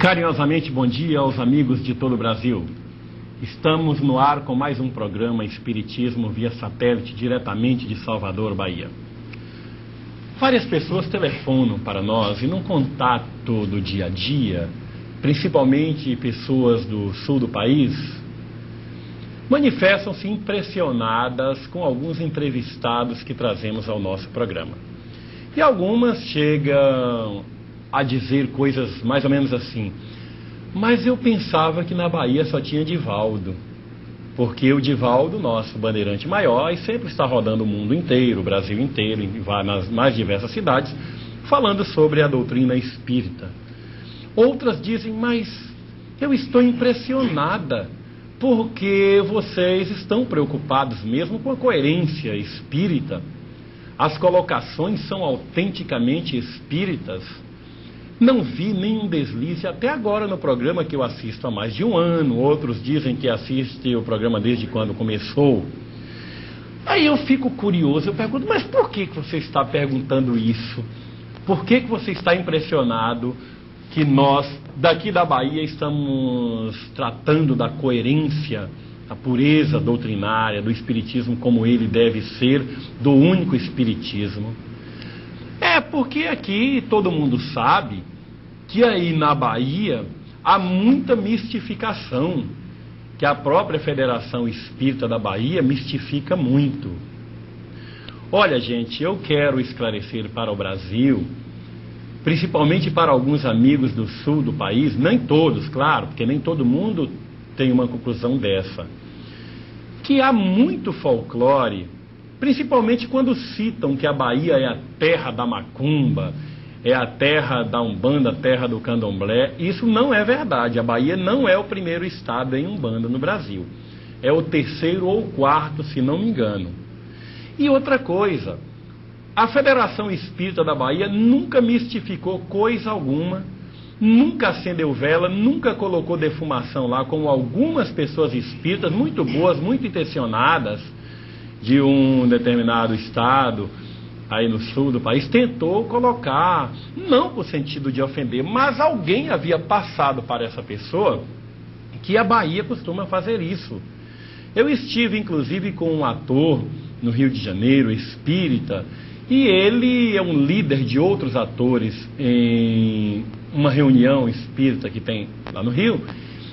Carinhosamente bom dia aos amigos de todo o Brasil. Estamos no ar com mais um programa Espiritismo via satélite diretamente de Salvador, Bahia. Várias pessoas telefonam para nós e num contato do dia a dia, principalmente pessoas do sul do país, manifestam-se impressionadas com alguns entrevistados que trazemos ao nosso programa. E algumas chegam a dizer coisas mais ou menos assim: mas eu pensava que na Bahia só tinha Divaldo, porque o Divaldo, nosso bandeirante maior, e sempre está rodando o mundo inteiro, o Brasil inteiro, nas mais diversas cidades, falando sobre a doutrina espírita. Outras dizem: mas eu estou impressionada, porque vocês estão preocupados mesmo com a coerência espírita. As colocações são autenticamente espíritas. Não vi nenhum deslize até agora no programa, que eu assisto há mais de um ano. Outros dizem que assistem o programa desde quando começou. Aí eu fico curioso, eu pergunto: mas por que você está perguntando isso? Por que você está impressionado que nós, daqui da Bahia, estamos tratando da coerência, da pureza doutrinária, do espiritismo como ele deve ser, do único espiritismo? É porque aqui todo mundo sabe que aí na Bahia há muita mistificação, que a própria Federação Espírita da Bahia mistifica muito. Olha, gente, eu quero esclarecer para o Brasil, principalmente para alguns amigos do sul do país, nem todos, claro, porque nem todo mundo tem uma conclusão dessa, que há muito folclore, principalmente quando citam que a Bahia é a terra da macumba, é a terra da umbanda, a terra do candomblé. Isso não é verdade. A Bahia não é o primeiro estado em umbanda no Brasil. É o terceiro ou quarto, se não me engano. E outra coisa, a Federação Espírita da Bahia nunca mistificou coisa alguma, nunca acendeu vela, nunca colocou defumação lá, como algumas pessoas espíritas muito boas, muito intencionadas, de um determinado estado, aí no sul do país, tentou colocar, não com o sentido de ofender, mas alguém havia passado para essa pessoa que a Bahia costuma fazer isso. Eu estive, inclusive, com um ator no Rio de Janeiro, espírita, e ele é um líder de outros atores em uma reunião espírita que tem lá no Rio,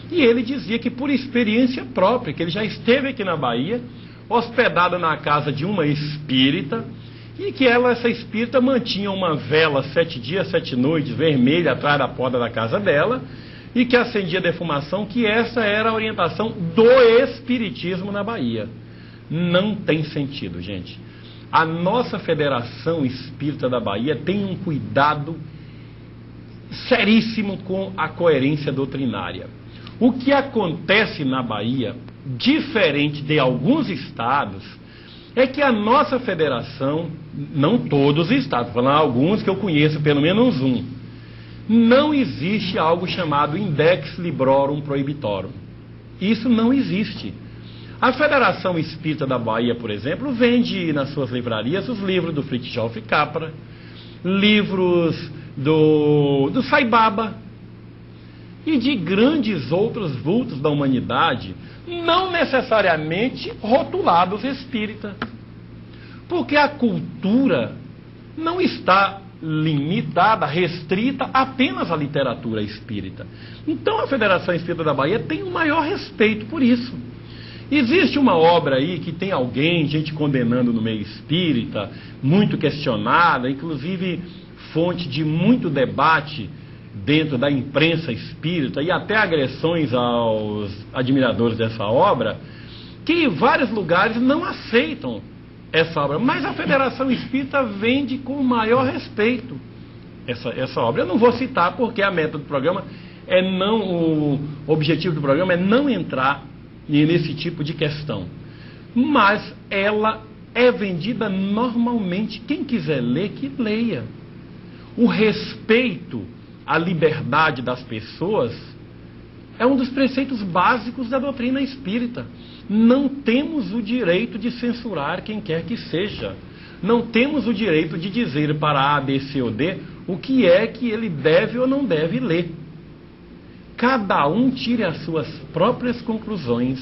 e ele dizia que, por experiência própria, que ele já esteve aqui na Bahia, hospedado na casa de uma espírita, e que essa espírita mantinha uma vela 7 dias, 7 noites, vermelha, atrás da porta da casa dela, e que acendia defumação, que essa era a orientação do espiritismo na Bahia. Não tem sentido, gente. A nossa Federação Espírita da Bahia tem um cuidado seríssimo com a coerência doutrinária. O que acontece na Bahia, diferente de alguns estados, é que a nossa federação, não todos os estados, vou falar alguns que eu conheço, pelo menos um, não existe algo chamado Index Librorum Prohibitorum. Isso não existe. A Federação Espírita da Bahia, por exemplo, vende nas suas livrarias os livros do Fritjof Capra, livros do Sai Baba e de grandes outros vultos da humanidade, não necessariamente rotulados espírita, porque a cultura não está limitada, restrita apenas à literatura espírita. Então a Federação Espírita da Bahia tem o maior respeito por isso. Existe uma obra aí que tem alguém, gente condenando no meio espírita, muito questionada, inclusive fonte de muito debate dentro da imprensa espírita e até agressões aos admiradores dessa obra, que em vários lugares não aceitam essa obra, mas a Federação Espírita vende com o maior respeito essa obra. Eu não vou citar porque a meta do programa é não, o objetivo do programa é não entrar nesse tipo de questão, mas ela é vendida normalmente. Quem quiser ler, que leia. O respeito à liberdade das pessoas é um dos preceitos básicos da doutrina espírita. Não temos o direito de censurar quem quer que seja. Não temos o direito de dizer para A, B, C ou D o que é que ele deve ou não deve ler. cada um tire as suas próprias conclusões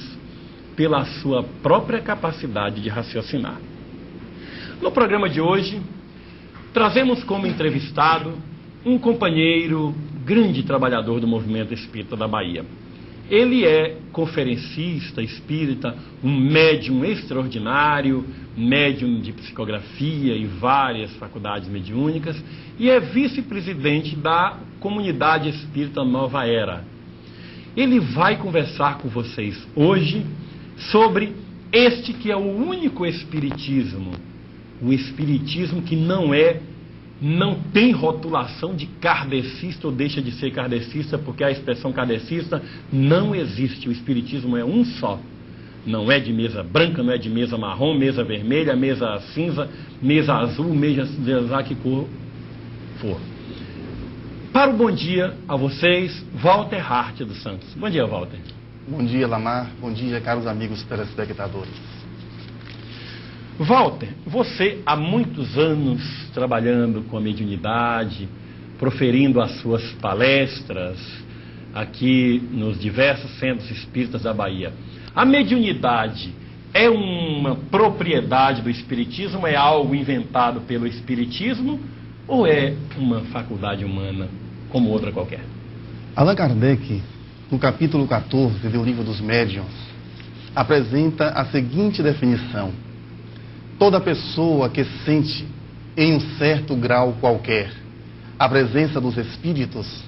pela sua própria capacidade de raciocinar. No programa de hoje, trazemos como entrevistado um companheiro, grande trabalhador do movimento espírita da Bahia. Ele é conferencista espírita, um médium extraordinário, médium de psicografia e várias faculdades mediúnicas, e é vice-presidente da Comunidade Espírita Nova Era. Ele vai conversar com vocês hoje sobre este que é o único espiritismo, o espiritismo que não tem rotulação de kardecista ou deixa de ser kardecista, porque a expressão kardecista não existe. O espiritismo é um só. Não é de mesa branca, não é de mesa marrom, mesa vermelha, mesa cinza, mesa azul, mesa que cor for. Para o bom dia a vocês, Walter Hart dos Santos. Bom dia, Walter. Bom dia, Lamar. Bom dia, caros amigos telespectadores. Walter, você há muitos anos trabalhando com a mediunidade, proferindo as suas palestras aqui nos diversos centros espíritas da Bahia. A mediunidade é uma propriedade do espiritismo, é algo inventado pelo espiritismo ou é uma faculdade humana como outra qualquer? Allan Kardec, no capítulo 14 do Livro dos Médiuns, apresenta a seguinte definição: toda pessoa que sente, em um certo grau qualquer, a presença dos espíritos,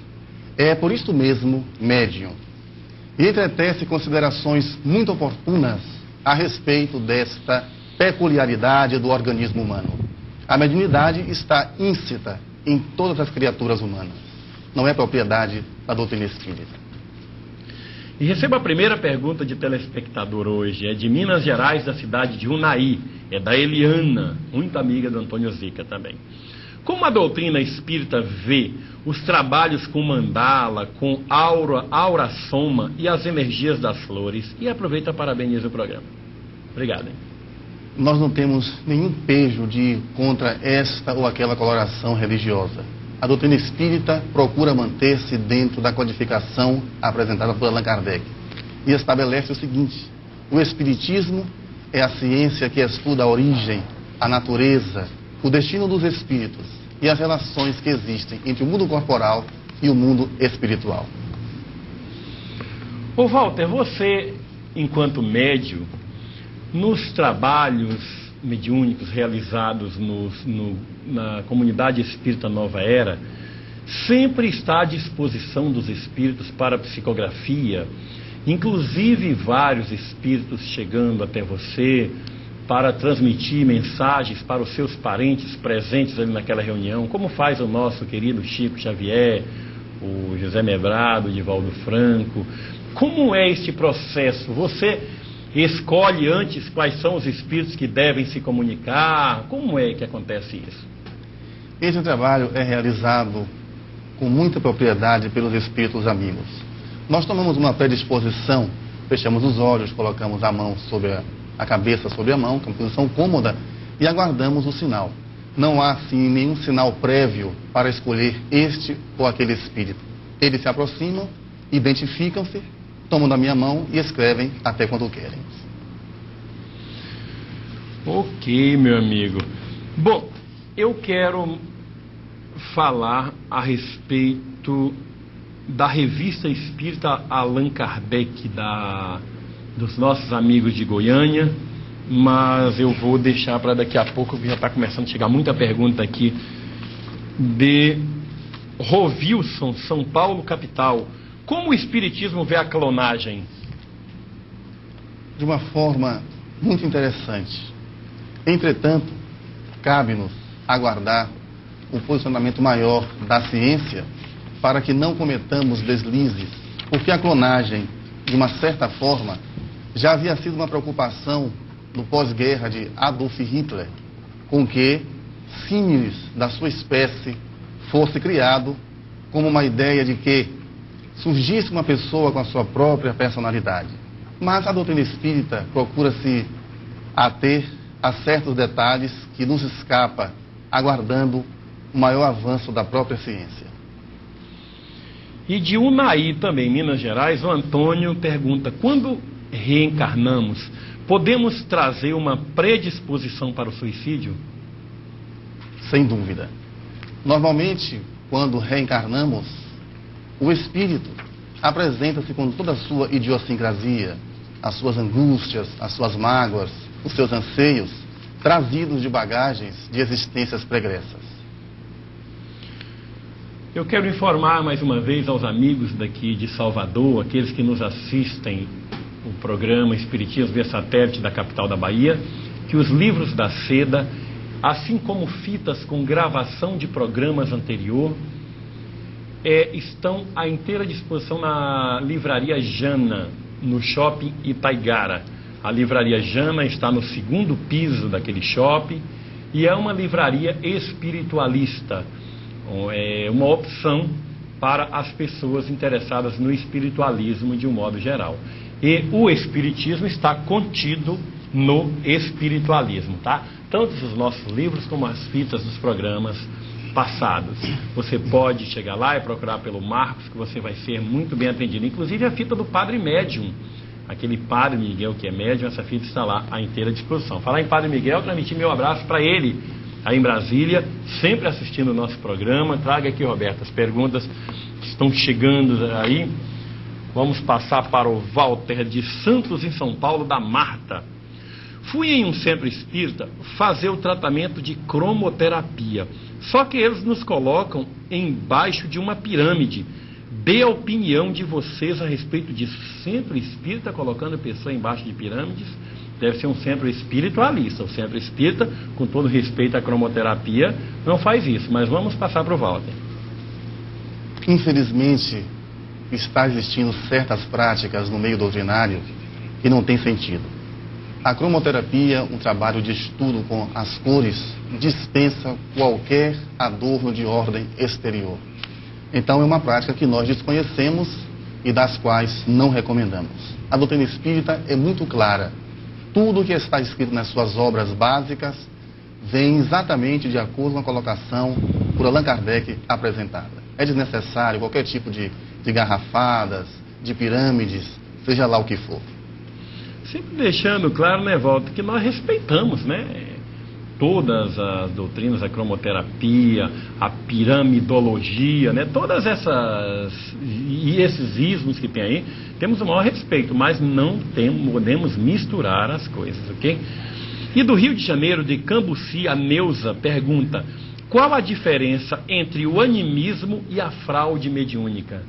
é por isto mesmo médium. E entretece considerações muito oportunas a respeito desta peculiaridade do organismo humano. A mediunidade está íncita em todas as criaturas humanas. Não é propriedade da doutrina espírita. E recebo a primeira pergunta de telespectador hoje, é de Minas Gerais, da cidade de Unai, é da Eliana, muito amiga do Antônio Zica também. Como a doutrina espírita vê os trabalhos com mandala, com aura soma e as energias das flores? E aproveita e parabeniza o programa. Obrigado. Hein? Nós não temos nenhum pejo de ir contra esta ou aquela coloração religiosa. A doutrina espírita procura manter-se dentro da codificação apresentada por Allan Kardec e estabelece o seguinte: o espiritismo é a ciência que estuda a origem, a natureza, o destino dos espíritos e as relações que existem entre o mundo corporal e o mundo espiritual. Ô Walter, você, enquanto médium, nos trabalhos mediúnicos realizados na Comunidade Espírita Nova Era, sempre está à disposição dos espíritos para a psicografia, inclusive vários espíritos chegando até você para transmitir mensagens para os seus parentes presentes ali naquela reunião, como faz o nosso querido Chico Xavier, o José Mebrado, o Divaldo Franco. Como é este processo? Você escolhe antes quais são os espíritos que devem se comunicar? Como é que acontece isso? Esse trabalho é realizado com muita propriedade pelos espíritos amigos. Nós tomamos uma predisposição, fechamos os olhos, colocamos a mão sobre a cabeça sobre a mão, que é uma posição cômoda, e aguardamos o sinal. Não há, assim, nenhum sinal prévio para escolher este ou aquele espírito. Eles se aproximam, identificam-se, tomam da minha mão e escrevem até quando querem. Ok, meu amigo. Bom, eu quero falar a respeito da Revista Espírita Allan Kardec, dos nossos amigos de Goiânia, mas eu vou deixar para daqui a pouco, que já está começando a chegar muita pergunta aqui, de Rovilson, São Paulo, capital. Como o Espiritismo vê a clonagem? De uma forma muito interessante. Entretanto, cabe-nos aguardar o posicionamento maior da ciência para que não cometamos deslizes, porque a clonagem, de uma certa forma, já havia sido uma preocupação no pós-guerra de Adolf Hitler, com que símiles da sua espécie fosse criado como uma ideia de que surgisse uma pessoa com a sua própria personalidade. Mas a doutrina espírita procura-se ater a certos detalhes que nos escapa, aguardando o maior avanço da própria ciência. E de Unai também, Minas Gerais, o Antônio pergunta: quando reencarnamos, podemos trazer uma predisposição para o suicídio? Sem dúvida. Normalmente, quando reencarnamos, o espírito apresenta-se com toda a sua idiosincrasia, as suas angústias, as suas mágoas, os seus anseios, trazidos de bagagens de existências pregressas. Eu quero informar mais uma vez aos amigos daqui de Salvador, aqueles que nos assistem o programa Espiritismo via satélite da capital da Bahia, que os livros da Seda, assim como fitas com gravação de programas anterior, estão à inteira disposição na Livraria Jana, no Shopping Itaigara. A Livraria Jana está no 2º piso daquele shopping e é uma livraria espiritualista. É uma opção para as pessoas interessadas no espiritualismo de um modo geral. E o espiritismo está contido no espiritualismo, tá? Tanto os nossos livros como as fitas dos programas passados. Você pode chegar lá e procurar pelo Marcos, que você vai ser muito bem atendido. Inclusive a fita do Padre Médium, aquele Padre Miguel que é médium, essa fita está lá à inteira disposição. Falar em Padre Miguel, transmitir meu abraço para ele, aí em Brasília, sempre assistindo o nosso programa. Traga aqui, Roberto, as perguntas que estão chegando aí. Vamos passar para o Walter de Santos, em São Paulo, da Marta. Fui em um centro espírita fazer o tratamento de cromoterapia, só que eles nos colocam embaixo de uma pirâmide. Dê a opinião de vocês a respeito disso. Centro espírita colocando a pessoa embaixo de pirâmides deve ser um centro espiritualista. O centro espírita, com todo respeito à cromoterapia, não faz isso. Mas vamos passar para o Walter. Infelizmente, está existindo certas práticas no meio doutrinário que não tem sentido. A cromoterapia, um trabalho de estudo com as cores, dispensa qualquer adorno de ordem exterior. Então é uma prática que nós desconhecemos e das quais não recomendamos. A doutrina espírita é muito clara. Tudo o que está escrito nas suas obras básicas vem exatamente de acordo com a colocação por Allan Kardec apresentada. É desnecessário qualquer tipo de garrafadas, de pirâmides, seja lá o que for. Sempre deixando claro, né, Walter, que nós respeitamos, né, todas as doutrinas, a cromoterapia, a piramidologia, né, todas essas e esses ismos que tem aí, temos o maior respeito, mas não podemos misturar as coisas, ok? E do Rio de Janeiro, de Cambuci, a Neuza pergunta: qual a diferença entre o animismo e a fraude mediúnica?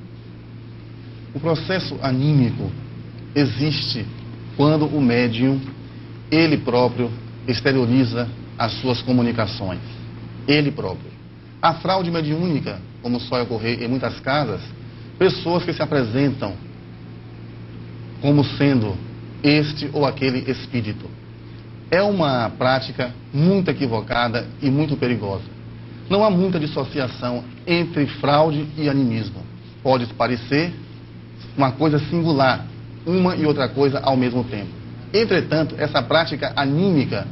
O processo anímico existe quando o médium, ele próprio, exterioriza as suas comunicações. Ele próprio. A fraude mediúnica, como só ocorrer em muitas casas, pessoas que se apresentam como sendo este ou aquele espírito. É uma prática muito equivocada e muito perigosa. Não há muita dissociação entre fraude e animismo. Pode parecer uma coisa singular, uma e outra coisa ao mesmo tempo. Entretanto, essa prática anímica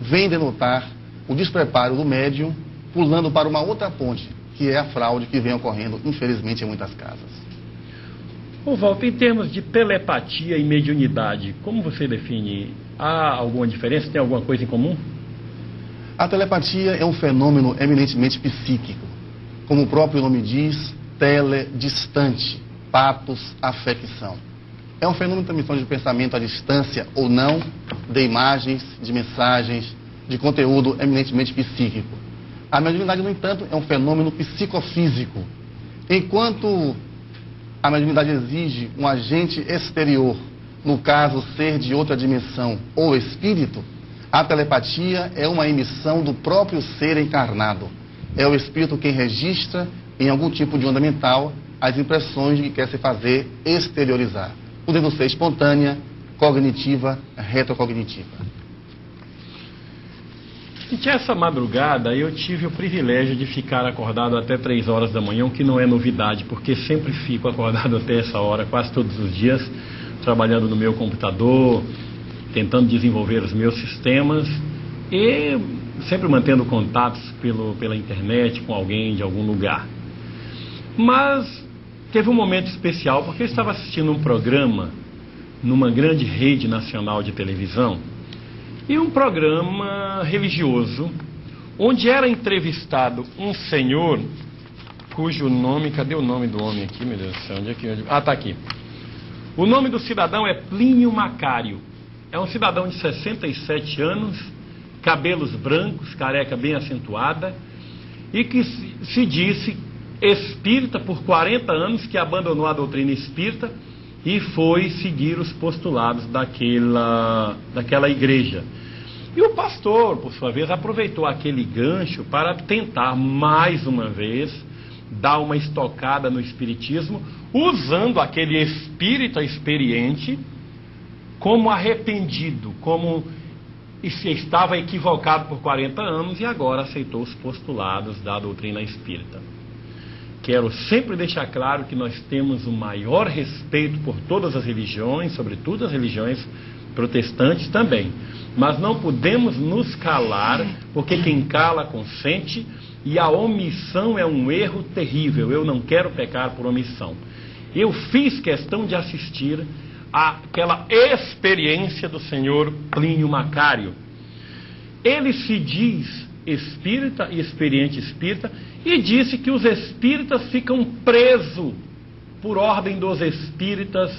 vem denotar o despreparo do médium, pulando para uma outra ponte, que é a fraude que vem ocorrendo, infelizmente, em muitas casas. Ô Walter, em termos de telepatia e mediunidade, como você define? Há alguma diferença? Tem alguma coisa em comum? A telepatia é um fenômeno eminentemente psíquico. Como o próprio nome diz, tele, distante, patos, afecção. É um fenômeno de transmissão de pensamento à distância ou não, de imagens, de mensagens, de conteúdo eminentemente psíquico. A mediunidade, no entanto, é um fenômeno psicofísico. Enquanto a mediunidade exige um agente exterior, no caso ser de outra dimensão ou espírito, a telepatia é uma emissão do próprio ser encarnado. É o espírito quem registra em algum tipo de onda mental as impressões de que quer se fazer exteriorizar, podendo ser espontânea, cognitiva, retrocognitiva. E essa madrugada eu tive o privilégio de ficar acordado até 3 horas da manhã, o que não é novidade, porque sempre fico acordado até essa hora, quase todos os dias, trabalhando no meu computador, tentando desenvolver os meus sistemas e sempre mantendo contatos pela internet com alguém de algum lugar. Mas teve um momento especial, porque eu estava assistindo um programa numa grande rede nacional de televisão, e um programa religioso, onde era entrevistado um senhor cujo nome, cadê o nome do homem aqui, meu Deus do céu, onde é que... Ah, está aqui. O nome do cidadão é Plínio Macário. É um cidadão de 67 anos, cabelos brancos, careca bem acentuada, e que se disse espírita por 40 anos, que abandonou a doutrina espírita e foi seguir os postulados daquela igreja. E o pastor, por sua vez, aproveitou aquele gancho para tentar mais uma vez dar uma estocada no espiritismo, usando aquele espírita experiente como arrependido, como estava equivocado por 40 anos e agora aceitou os postulados da doutrina espírita. Quero sempre deixar claro que nós temos o maior respeito por todas as religiões, sobretudo as religiões protestantes também, mas não podemos nos calar, porque quem cala consente, e a omissão é um erro terrível. Eu não quero pecar por omissão. Eu fiz questão de assistir àquela experiência do senhor Plínio Macário. Ele se diz espírita e experiente espírita, e disse que os espíritas ficam presos por ordem dos espíritas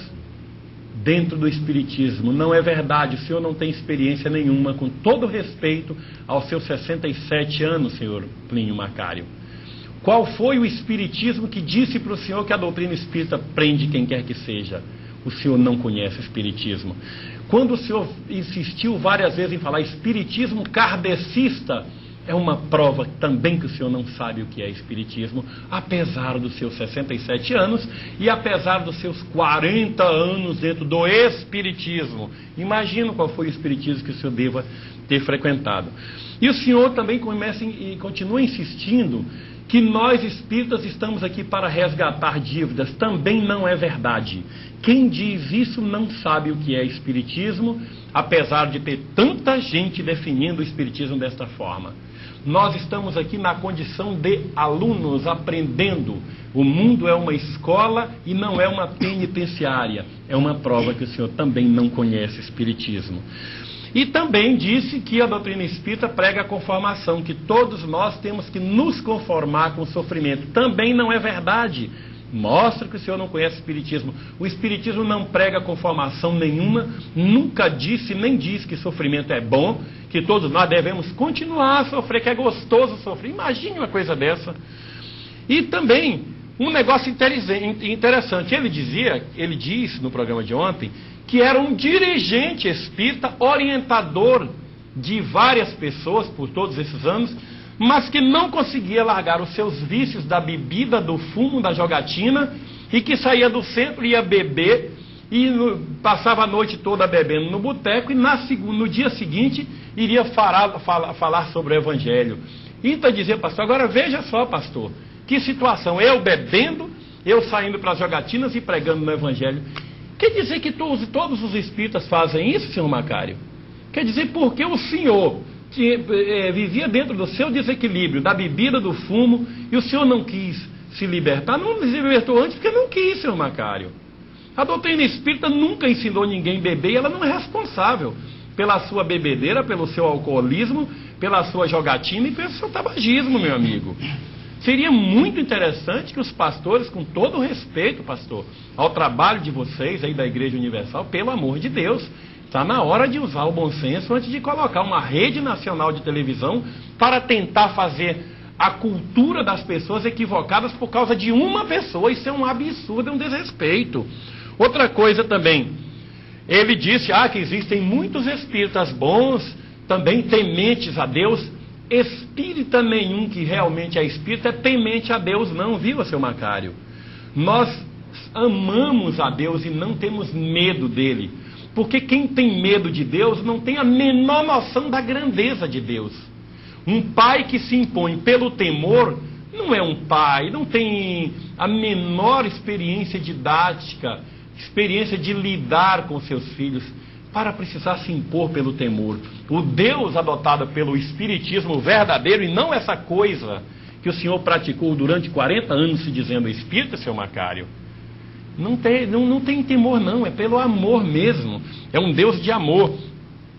dentro do espiritismo. Não é verdade, o senhor não tem experiência nenhuma, com todo respeito aos seus 67 anos, senhor Plínio Macário. Qual foi o espiritismo que disse para o senhor que a doutrina espírita prende quem quer que seja? O senhor não conhece o espiritismo. Quando o senhor insistiu várias vezes em falar espiritismo kardecista, é uma prova também que o senhor não sabe o que é espiritismo, apesar dos seus 67 anos e apesar dos seus 40 anos dentro do espiritismo. Imagino qual foi o espiritismo que o senhor deva ter frequentado. E o senhor também começa e continua insistindo que nós espíritas estamos aqui para resgatar dívidas. Também não é verdade. Quem diz isso não sabe o que é espiritismo, apesar de ter tanta gente definindo o espiritismo desta forma. Nós estamos aqui na condição de alunos aprendendo. O mundo é uma escola e não é uma penitenciária. É uma prova que o senhor também não conhece espiritismo. E também disse que a doutrina espírita prega a conformação, que todos nós temos que nos conformar com o sofrimento. Também não é verdade. Mostra que o senhor não conhece o espiritismo. O espiritismo não prega conformação nenhuma, nunca disse nem diz que sofrimento é bom, que todos nós devemos continuar a sofrer, que é gostoso sofrer. Imagine uma coisa dessa. E também um negócio interessante. Ele disse no programa de ontem que era um dirigente espírita, orientador de várias pessoas por todos esses anos, mas que não conseguia largar os seus vícios da bebida, do fumo, da jogatina, e que saía do centro, ia beber, e passava a noite toda bebendo no boteco, e no dia seguinte iria falar sobre o Evangelho. E então dizia, pastor, agora veja só, pastor, que situação, eu bebendo, eu saindo para as jogatinas e pregando no Evangelho. Quer dizer que todos os espíritas fazem isso, senhor Macário? Quer dizer, porque o senhor vivia dentro do seu desequilíbrio, da bebida, do fumo, e o senhor não quis se libertar? Não se libertou antes porque não quis, senhor Macário. A doutrina espírita nunca ensinou ninguém a beber, e ela não é responsável pela sua bebedeira, pelo seu alcoolismo, pela sua jogatina e pelo seu tabagismo, meu amigo. Seria muito interessante que os pastores, com todo o respeito, pastor, ao trabalho de vocês aí da Igreja Universal, pelo amor de Deus, está na hora de usar o bom senso antes de colocar uma rede nacional de televisão para tentar fazer a cultura das pessoas equivocadas por causa de uma pessoa. Isso é um absurdo, é um desrespeito. Outra coisa também, ele disse que existem muitos espíritas bons, também tementes a Deus. Espírita nenhum que realmente é espírita é temente a Deus não, viu, seu Macário? Nós amamos a Deus e não temos medo dele. Porque quem tem medo de Deus não tem a menor noção da grandeza de Deus. Um pai que se impõe pelo temor não é um pai, não tem a menor experiência didática, experiência de lidar com seus filhos, para precisar se impor pelo temor. O Deus adotado pelo espiritismo verdadeiro, e não essa coisa que o senhor praticou durante 40 anos se dizendo espírita, seu Macário? Não tem temor não, é pelo amor mesmo, é um Deus de amor.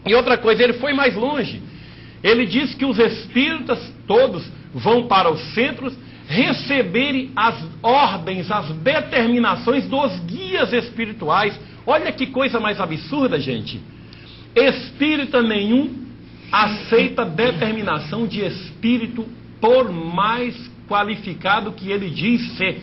E outra coisa, ele foi mais longe, ele disse que os espíritas todos vão para os centros receberem as ordens, as determinações dos guias espirituais. Olha que coisa mais absurda, gente. Espírita nenhum aceita determinação de espírito, por mais qualificado que ele diz ser.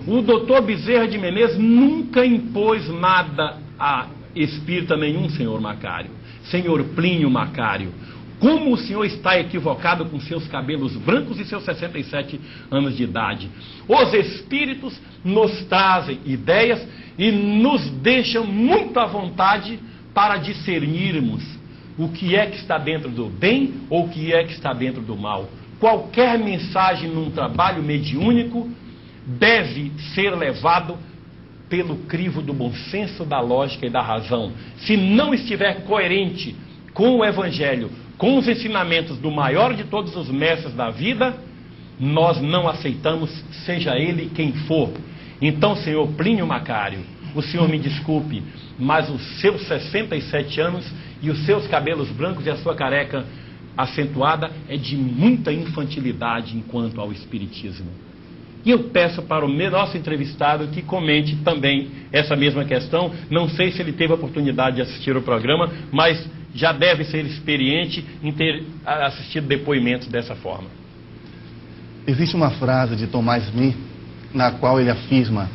O doutor Bezerra de Menezes nunca impôs nada a espírita nenhum, senhor Macário. Senhor Plínio Macário, como o senhor está equivocado com seus cabelos brancos e seus 67 anos de idade. Os espíritos nos trazem ideias e nos deixam muito à vontade para discernirmos o que é que está dentro do bem ou o que é que está dentro do mal. Qualquer mensagem num trabalho mediúnico deve ser levado pelo crivo do bom senso, da lógica e da razão. Se não estiver coerente com o Evangelho, com os ensinamentos do maior de todos os mestres da vida, nós não aceitamos, seja ele quem for. Então, senhor Plínio Macário, o senhor me desculpe, mas os seus 67 anos e os seus cabelos brancos e a sua careca acentuada é de muita infantilidade enquanto ao espiritismo. E eu peço para o nosso entrevistado que comente também essa mesma questão. Não sei se ele teve a oportunidade de assistir o programa, mas já deve ser experiente em ter assistido depoimentos dessa forma. Existe uma frase de Tomás Meer, na qual ele afirma: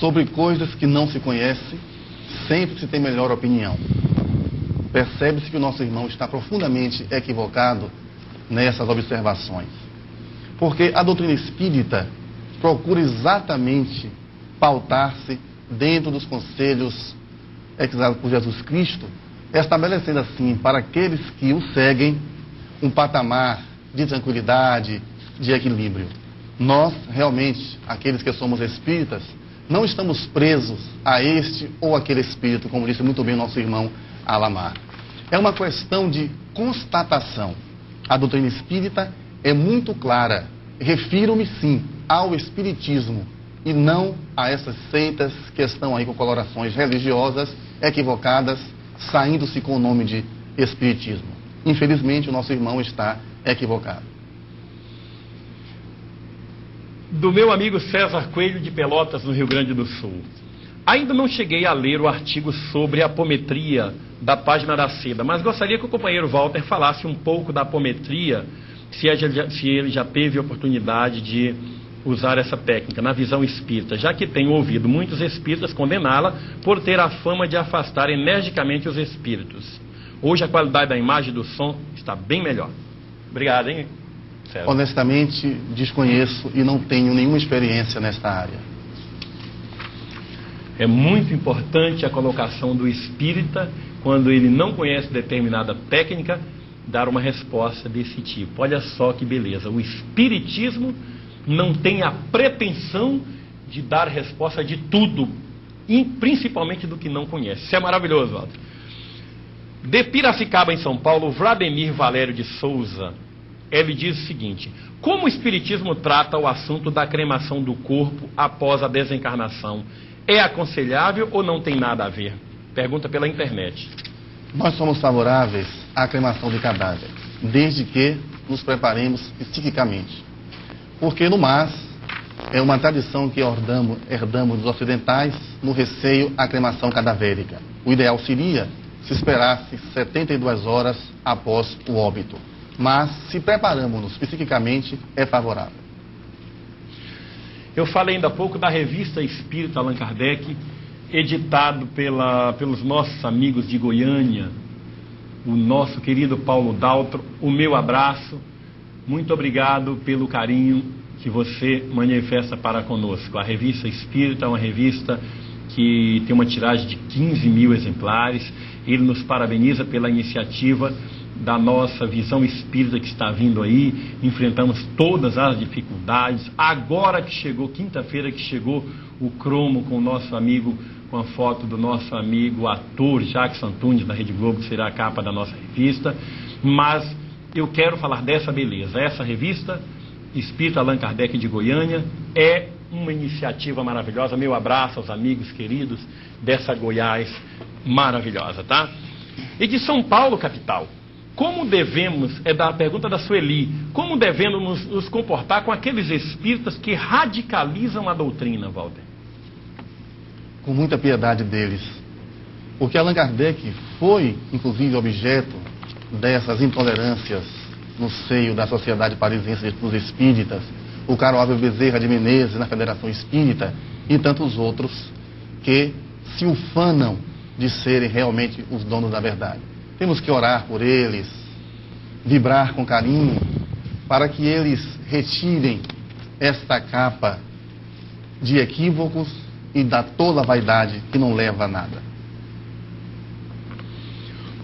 sobre coisas que não se conhece, sempre se tem melhor opinião. Percebe-se que o nosso irmão está profundamente equivocado nessas observações. Porque a doutrina espírita procura exatamente pautar-se dentro dos conselhos exatos por Jesus Cristo, estabelecendo assim para aqueles que o seguem um patamar de tranquilidade, de equilíbrio. Nós, realmente, aqueles que somos espíritas, não estamos presos a este ou aquele espírito, como disse muito bem o nosso irmão Alamar. É uma questão de constatação. A doutrina espírita é muito clara. Refiro-me, sim, ao espiritismo e não a essas seitas que estão aí com colorações religiosas equivocadas, saindo-se com o nome de espiritismo. Infelizmente, o nosso irmão está equivocado. Do meu amigo César Coelho de Pelotas, no Rio Grande do Sul. Ainda não cheguei a ler o artigo sobre a apometria da página da Seda, mas gostaria que o companheiro Walter falasse um pouco da apometria, se ele já teve a oportunidade de usar essa técnica na visão espírita, já que tenho ouvido muitos espíritas condená-la por ter a fama de afastar energicamente os espíritos. Hoje a qualidade da imagem e do som está bem melhor. Obrigado, hein, César? Honestamente, desconheço e não tenho nenhuma experiência nesta área. É muito importante a colocação do espírita, quando ele não conhece determinada técnica, dar uma resposta desse tipo. Olha só que beleza, o espiritismo não tem a pretensão de dar resposta de tudo, e principalmente do que não conhece. Isso é maravilhoso, Walter. De Piracicaba, em São Paulo, Vladimir Valério de Souza, ele diz o seguinte: como o espiritismo trata o assunto da cremação do corpo após a desencarnação? É aconselhável ou não tem nada a ver? Pergunta pela internet. Nós somos favoráveis à cremação de cadáveres, desde que nos preparemos psiquicamente. Porque no mais, é uma tradição que herdamos dos ocidentais no receio à cremação cadavérica. O ideal seria se esperasse 72 horas após o óbito. Mas, se preparamos-nos psiquicamente, é favorável. Eu falei ainda há pouco da revista Espírita Allan Kardec, editado pelos nossos amigos de Goiânia, o nosso querido Paulo Daltro. O meu abraço, muito obrigado pelo carinho que você manifesta para conosco. A revista Espírita é uma revista que tem uma tiragem de 15 mil exemplares. Ele nos parabeniza pela iniciativa da nossa visão espírita que está vindo aí. Enfrentamos todas as dificuldades. Agora que chegou, quinta-feira que chegou o cromo com o nosso amigo, com a foto do nosso amigo ator Jackson Antunes da Rede Globo, que será a capa da nossa revista. Mas eu quero falar dessa beleza. Essa revista, Espírito Allan Kardec de Goiânia, é uma iniciativa maravilhosa. Meu abraço aos amigos queridos dessa Goiás maravilhosa, tá? E de São Paulo, capital. Como devemos, é da pergunta da Sueli, como devemos nos comportar com aqueles espíritas que radicalizam a doutrina, Walter? Com muita piedade deles. Porque Allan Kardec foi, inclusive, objeto dessas intolerâncias no seio da Sociedade Parisiense dos Espíritas, o caro Álvaro Bezerra de Menezes na Federação Espírita e tantos outros que se ufanam de serem realmente os donos da verdade. Temos que orar por eles, vibrar com carinho, para que eles retirem esta capa de equívocos e da tola vaidade que não leva a nada.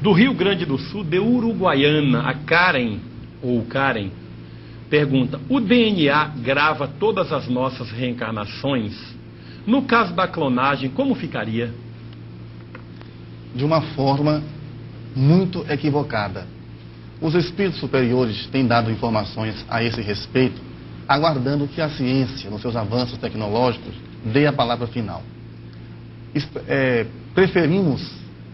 Do Rio Grande do Sul, de Uruguaiana, a Karen, pergunta: o DNA grava todas as nossas reencarnações? No caso da clonagem, como ficaria? De uma forma muito equivocada. Os espíritos superiores têm dado informações a esse respeito, aguardando que a ciência, nos seus avanços tecnológicos, dê a palavra final. Preferimos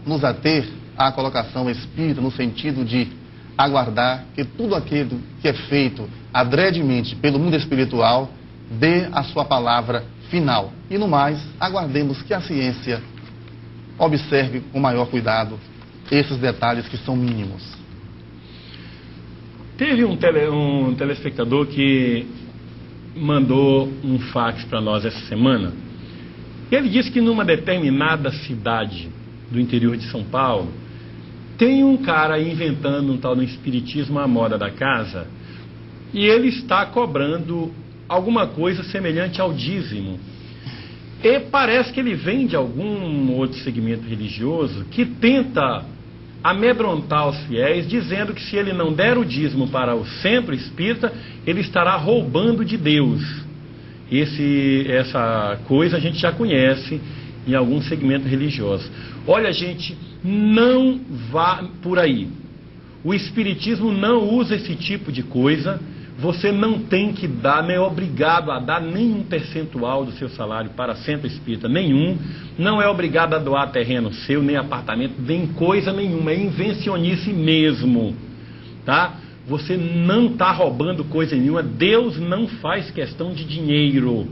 nos ater à colocação espírita no sentido de aguardar que tudo aquilo que é feito adredemente pelo mundo espiritual dê a sua palavra final. E no mais, aguardemos que a ciência observe com maior cuidado esses detalhes que são mínimos. Teve um telespectador que mandou um fax para nós essa semana. E ele disse que numa determinada cidade do interior de São Paulo tem um cara inventando um tal do espiritismo à moda da casa, e ele está cobrando alguma coisa semelhante ao dízimo. E parece que ele vem de algum outro segmento religioso que tenta amedrontar os fiéis, dizendo que se ele não der o dízimo para o centro espírita, ele estará roubando de Deus. Essa coisa a gente já conhece em algum segmento religioso. Olha, gente, não vá por aí. O espiritismo não usa esse tipo de coisa. Você não tem que dar, nem é obrigado a dar nenhum percentual do seu salário para centro espírita, nenhum. Não é obrigado a doar terreno seu, nem apartamento, nem coisa nenhuma. É invencionice mesmo, tá? Você não está roubando coisa nenhuma. Deus não faz questão de dinheiro.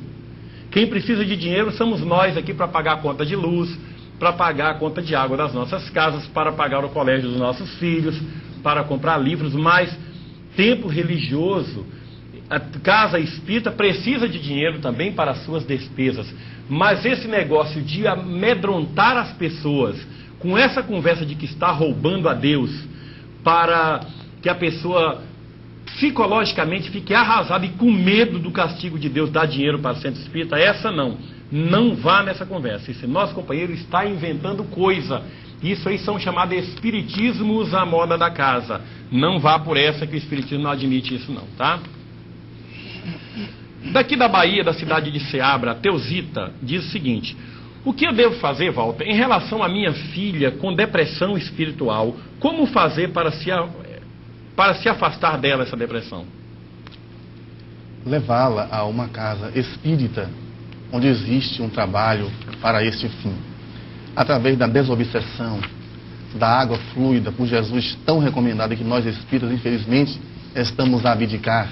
Quem precisa de dinheiro somos nós aqui para pagar a conta de luz, para pagar a conta de água das nossas casas, para pagar o colégio dos nossos filhos, para comprar livros, mas templo religioso, a casa espírita precisa de dinheiro também para as suas despesas. Mas esse negócio de amedrontar as pessoas com essa conversa de que está roubando a Deus, para que a pessoa psicologicamente fique arrasada e com medo do castigo de Deus dar dinheiro para o centro espírita, essa não vá nessa conversa. Esse nosso companheiro está inventando coisa. Isso aí são chamados espiritismos à moda da casa. Não vá por essa, que o espiritismo não admite isso não, tá? Daqui da Bahia, da cidade de Ceabra, a Teusita diz o seguinte: o que eu devo fazer, Walter, em relação à minha filha com depressão espiritual? Como fazer para se afastar dela, essa depressão? Levá-la a uma casa espírita, onde existe um trabalho para este fim. Através da desobsessão, da água fluida por Jesus, tão recomendada, que nós espíritas, infelizmente, estamos a abdicar.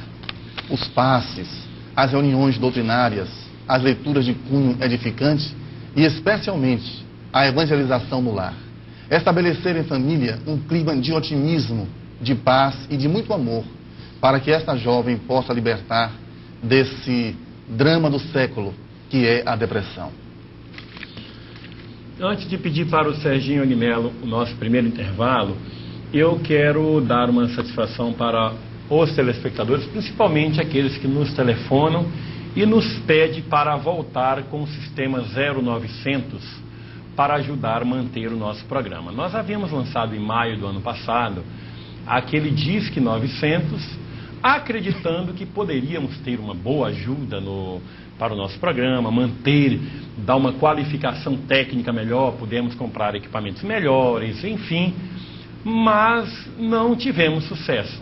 Os passes, as reuniões doutrinárias, as leituras de cunho edificante e, especialmente, a evangelização no lar. Estabelecer em família um clima de otimismo, de paz e de muito amor, para que esta jovem possa libertar desse drama do século, que é a depressão. Antes de pedir para o Serginho Agnello o nosso primeiro intervalo, eu quero dar uma satisfação para os telespectadores, principalmente aqueles que nos telefonam e nos pedem para voltar com o sistema 0900 para ajudar a manter o nosso programa. Nós havíamos lançado em maio do ano passado aquele Disque 900, acreditando que poderíamos ter uma boa ajuda para o nosso programa, dar uma qualificação técnica melhor, pudemos comprar equipamentos melhores, enfim, mas não tivemos sucesso.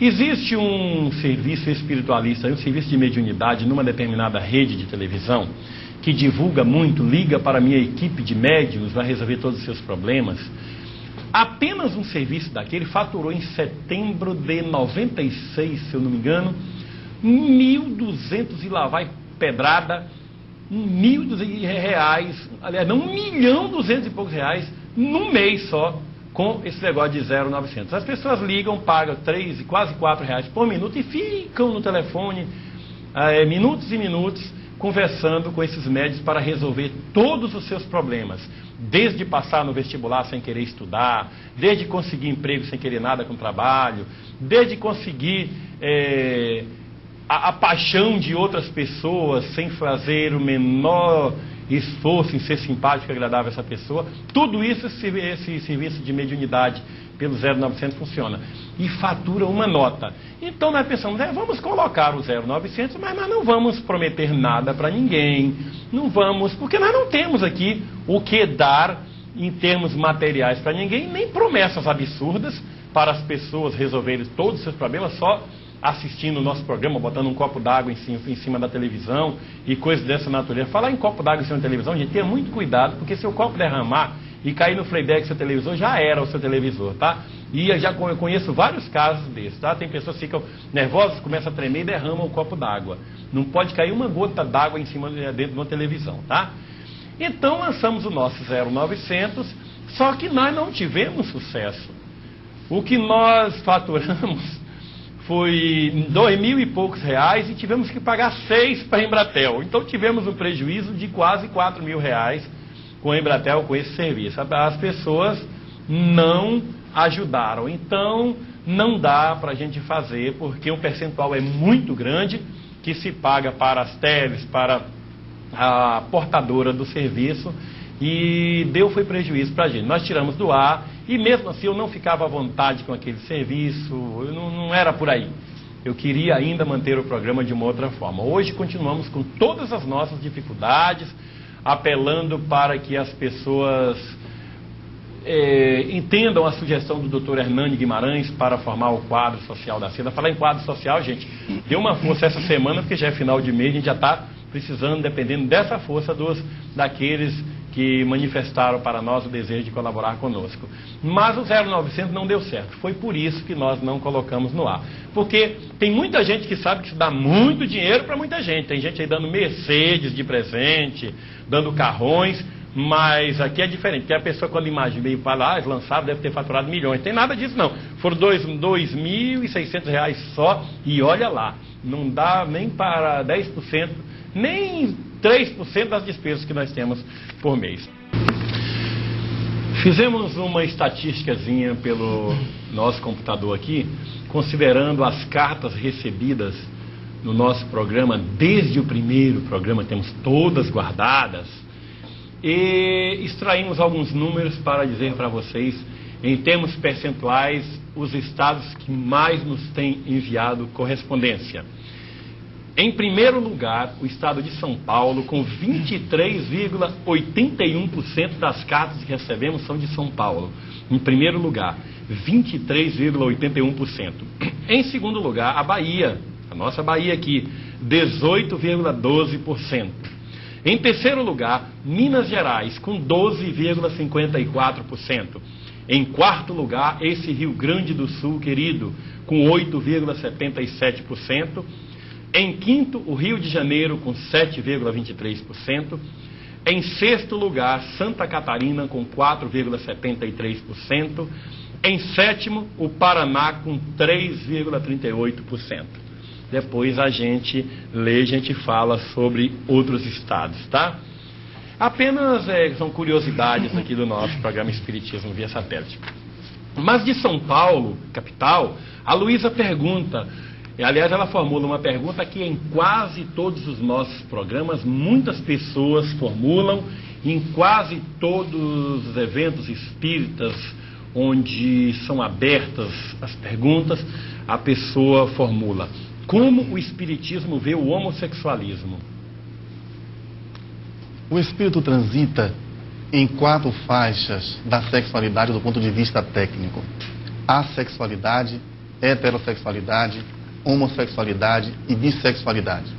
Existe um serviço espiritualista, um serviço de mediunidade numa determinada rede de televisão que divulga muito, liga para a minha equipe de médiuns, vai resolver todos os seus problemas. Apenas um serviço daquele faturou em setembro de 96, se eu não me engano, 1.200 e lá vai pedrada, 1.200 reais, aliás, não, 1.200 e poucos reais, num mês só, com esse negócio de 0,900. As pessoas ligam, pagam 3 e quase 4 reais por minuto e ficam no telefone minutos e minutos conversando com esses médicos para resolver todos os seus problemas, desde passar no vestibular sem querer estudar, desde conseguir emprego sem querer nada com trabalho, desde conseguir a paixão de outras pessoas sem fazer o menor esforço em ser simpático e agradável a essa pessoa. Tudo isso, esse serviço de mediunidade pelo 0900 funciona e fatura uma nota. Então nós pensamos, vamos colocar o 0900, mas nós não vamos prometer nada para ninguém, não vamos, porque nós não temos aqui o que dar em termos materiais para ninguém, nem promessas absurdas para as pessoas resolverem todos os seus problemas só assistindo o nosso programa, botando um copo d'água em cima da televisão e coisas dessa natureza. Falar em copo d'água em cima da televisão, gente, tenha muito cuidado, porque se o copo derramar e cair no playback do seu televisor, já era o seu televisor, tá? E eu já conheço vários casos desses, tá? Tem pessoas que ficam nervosas, começam a tremer e derramam o copo d'água. Não pode cair uma gota d'água em cima dentro de uma televisão, tá? Então lançamos o nosso 0900, só que nós não tivemos sucesso. O que nós faturamos foi 2.000 e poucos reais e tivemos que pagar 6 para a Embratel. Então tivemos um prejuízo de quase 4.000 reais com a Embratel, com esse serviço. As pessoas não ajudaram. Então não dá para a gente fazer, porque um percentual é muito grande que se paga para as teles, para a portadora do serviço, e foi prejuízo para a gente. Nós tiramos do ar, e mesmo assim eu não ficava à vontade com aquele serviço, não era por aí. Eu queria ainda manter o programa de uma outra forma. Hoje continuamos com todas as nossas dificuldades, apelando para que as pessoas entendam a sugestão do Dr. Hernani Guimarães para formar o quadro social da seda. Falar em quadro social, gente, deu uma força essa semana, porque já é final de mês, a gente já está precisando, dependendo dessa força daqueles que manifestaram para nós o desejo de colaborar conosco. Mas o 0900 não deu certo. Foi por isso que nós não colocamos no ar. Porque tem muita gente que sabe que isso dá muito dinheiro para muita gente. Tem gente aí dando Mercedes de presente, dando carrões, mas aqui é diferente. Porque a pessoa, quando imagina e fala, lançado, deve ter faturado milhões. Tem nada disso, não. Foram 2.600 reais só, e olha lá, não dá nem para 10%, nem 3% das despesas que nós temos por mês. Fizemos uma estatísticazinha pelo nosso computador aqui, considerando as cartas recebidas no nosso programa, desde o primeiro programa, temos todas guardadas, e extraímos alguns números para dizer para vocês, em termos percentuais, os estados que mais nos têm enviado correspondência. Em primeiro lugar, o estado de São Paulo, com 23,81% das cartas que recebemos são de São Paulo. Em primeiro lugar, 23,81%. Em segundo lugar, a Bahia, a nossa Bahia aqui, 18,12%. Em terceiro lugar, Minas Gerais, com 12,54%. Em quarto lugar, esse Rio Grande do Sul, querido, com 8,77%. Em quinto, o Rio de Janeiro, com 7,23%. Em sexto lugar, Santa Catarina, com 4,73%. Em sétimo, o Paraná, com 3,38%. Depois a gente lê, a gente fala sobre outros estados, tá? Apenas são curiosidades aqui do nosso programa Espiritismo via satélite. Mas de São Paulo, capital, a Luísa pergunta... Aliás, ela formula uma pergunta que em quase todos os nossos programas, muitas pessoas formulam, em quase todos os eventos espíritas, onde são abertas as perguntas, a pessoa formula: como o Espiritismo vê o homossexualismo? O Espírito transita em 4 faixas da sexualidade do ponto de vista técnico: a sexualidade, heterossexualidade, homossexualidade e bissexualidade.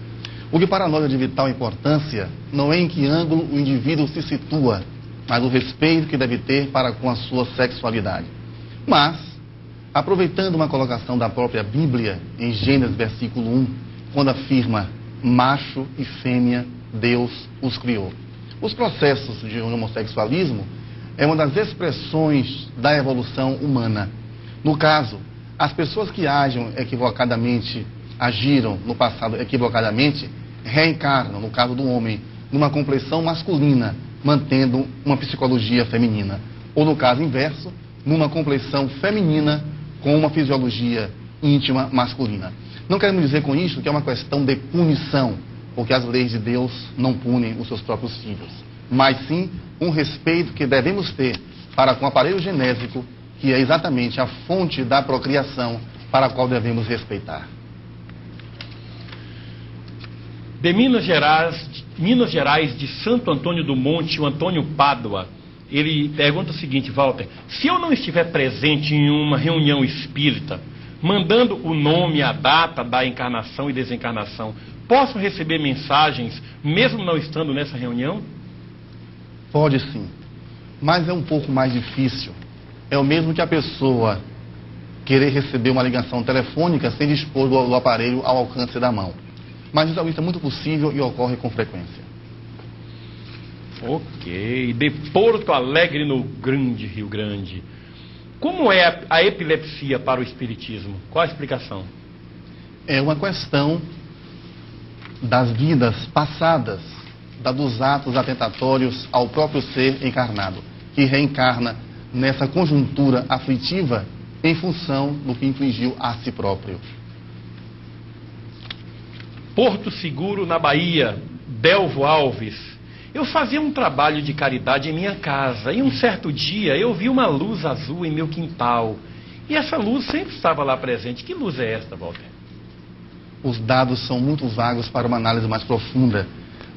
O que para nós é de vital importância não é em que ângulo o indivíduo se situa, mas o respeito que deve ter para com a sua sexualidade. Mas, aproveitando uma colocação da própria Bíblia, em Gênesis versículo 1, quando afirma: macho e fêmea, Deus os criou. Os processos de homossexualismo é uma das expressões da evolução humana. No caso, as pessoas que agiram no passado equivocadamente, reencarnam, no caso do homem, numa complexão masculina, mantendo uma psicologia feminina. Ou no caso inverso, numa complexão feminina com uma fisiologia íntima masculina. Não queremos dizer com isso que é uma questão de punição, porque as leis de Deus não punem os seus próprios filhos, mas sim um respeito que devemos ter para com o aparelho genésico, que é exatamente a fonte da procriação para a qual devemos respeitar. De Minas Gerais, de Santo Antônio do Monte, o Antônio Pádua, ele pergunta o seguinte: Walter, se eu não estiver presente em uma reunião espírita, mandando o nome, a data da encarnação e desencarnação, posso receber mensagens, mesmo não estando nessa reunião? Pode sim, mas é um pouco mais difícil. É o mesmo que a pessoa querer receber uma ligação telefônica sem dispor do aparelho ao alcance da mão. Mas isso é muito possível e ocorre com frequência. Ok. De Porto Alegre, no Grande Rio Grande. Como é a epilepsia para o espiritismo? Qual a explicação? É uma questão das vidas passadas, dos atos atentatórios ao próprio ser encarnado, que reencarna nessa conjuntura aflitiva em função do que infligiu a si próprio. Porto Seguro, na Bahia, Delvo Alves. Eu fazia um trabalho de caridade em minha casa e um certo dia eu vi uma luz azul em meu quintal. E essa luz sempre estava lá presente. Que luz é esta, Walter? Os dados são muito vagos para uma análise mais profunda.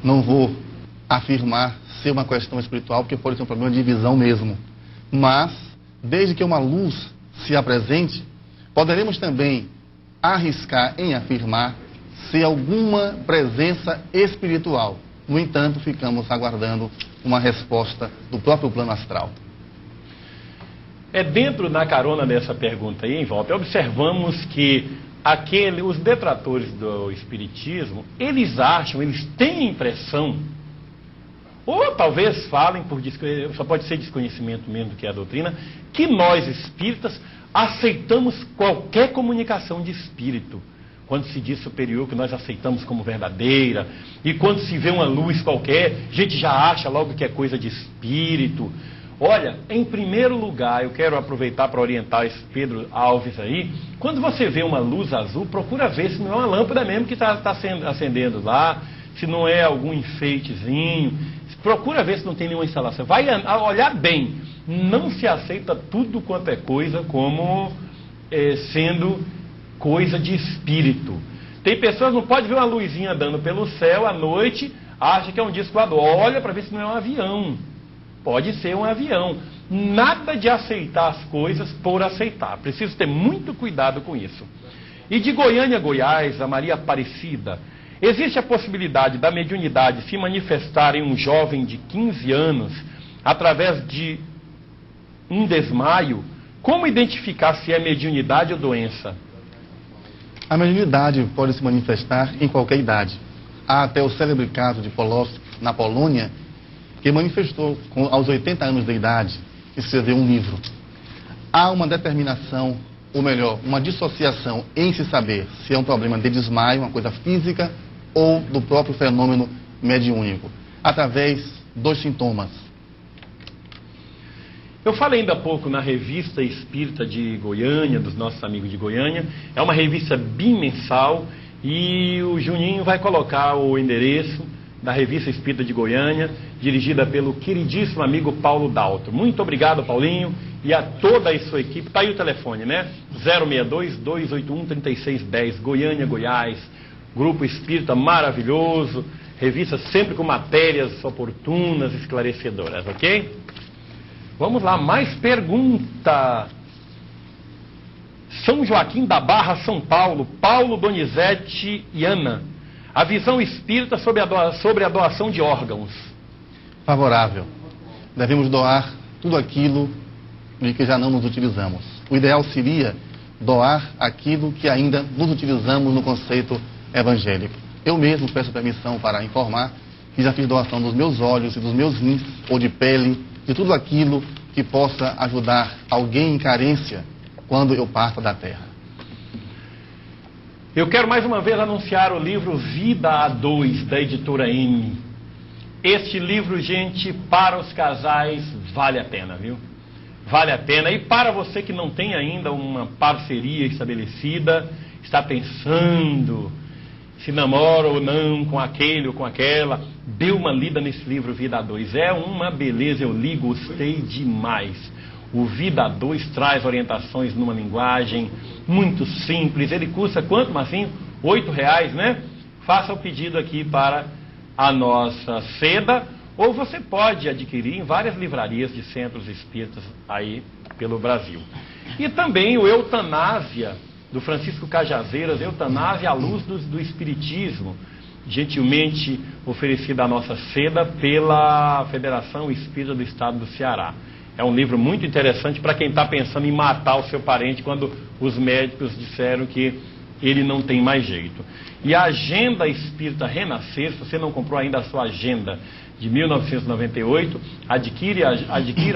Não vou afirmar ser uma questão espiritual, porque pode ser um problema de visão mesmo. Mas, desde que uma luz se apresente, poderemos também arriscar em afirmar ser alguma presença espiritual. No entanto, ficamos aguardando uma resposta do próprio plano astral. Dentro da carona dessa pergunta aí, em volta, observamos que os detratores do espiritismo, eles têm a impressão, ou talvez falem só pode ser desconhecimento mesmo do que é a doutrina, que nós espíritas aceitamos qualquer comunicação de espírito. Quando se diz superior, que nós aceitamos como verdadeira, e quando se vê uma luz qualquer, a gente já acha logo que é coisa de espírito. Olha, em primeiro lugar, eu quero aproveitar para orientar esse Pedro Alves aí, quando você vê uma luz azul, procura ver se não é uma lâmpada mesmo que está acendendo lá, se não é algum enfeitezinho, procura ver se não tem nenhuma instalação. Vai olhar bem, não se aceita tudo quanto é coisa como sendo coisa de espírito. Tem pessoas que não podem ver uma luzinha andando pelo céu à noite, acha que é um disco voador. Olha para ver se não é um avião. Pode ser um avião. Nada de aceitar as coisas por aceitar. Preciso ter muito cuidado com isso. E de Goiânia, Goiás, a Maria Aparecida, existe a possibilidade da mediunidade se manifestar em um jovem de 15 anos através de um desmaio? Como identificar se é mediunidade ou doença? A mediunidade pode se manifestar em qualquer idade. Há até o célebre caso de Poloski, na Polônia, que manifestou aos 80 anos de idade, escreveu um livro. Há uma determinação, ou melhor, uma dissociação em se saber se é um problema de desmaio, uma coisa física, ou do próprio fenômeno mediúnico, através dos sintomas. Eu falei ainda há pouco na Revista Espírita de Goiânia, dos nossos amigos de Goiânia. É uma revista bimensal e o Juninho vai colocar o endereço da Revista Espírita de Goiânia, dirigida pelo queridíssimo amigo Paulo Dalto. Muito obrigado, Paulinho, e a toda a sua equipe. Está aí o telefone, né? 062-281-3610, Goiânia, Goiás. Grupo Espírita maravilhoso, revista sempre com matérias oportunas, esclarecedoras, ok? Vamos lá, mais pergunta. São Joaquim da Barra, São Paulo, Paulo Donizete e Ana. A visão espírita sobre a doação de órgãos. Favorável. Devemos doar tudo aquilo de que já não nos utilizamos. O ideal seria doar aquilo que ainda nos utilizamos no conceito evangélico. Eu mesmo peço permissão para informar que já fiz doação dos meus olhos e dos meus rins, ou de pele, de tudo aquilo que possa ajudar alguém em carência quando eu parta da terra. Eu quero mais uma vez anunciar o livro Vida a Dois, da editora M. Este livro, gente, para os casais, vale a pena, viu? Vale a pena. E para você que não tem ainda uma parceria estabelecida, está pensando se namora ou não com aquele ou com aquela, dê uma lida nesse livro Vida a Dois. É uma beleza, eu li, gostei demais. O Vida a Dois traz orientações numa linguagem muito simples. Ele custa quanto, Marcinho? R$8, né? Faça o pedido aqui para a nossa seda, ou você pode adquirir em várias livrarias de centros espíritas aí pelo Brasil. E também o Eutanásia, do Francisco Cajazeiras, Eutanásia à Luz do Espiritismo, gentilmente oferecida à nossa seda pela Federação Espírita do Estado do Ceará. É um livro muito interessante para quem está pensando em matar o seu parente quando os médicos disseram que ele não tem mais jeito. E a Agenda Espírita Renascer, se você não comprou ainda a sua agenda de 1998, adquira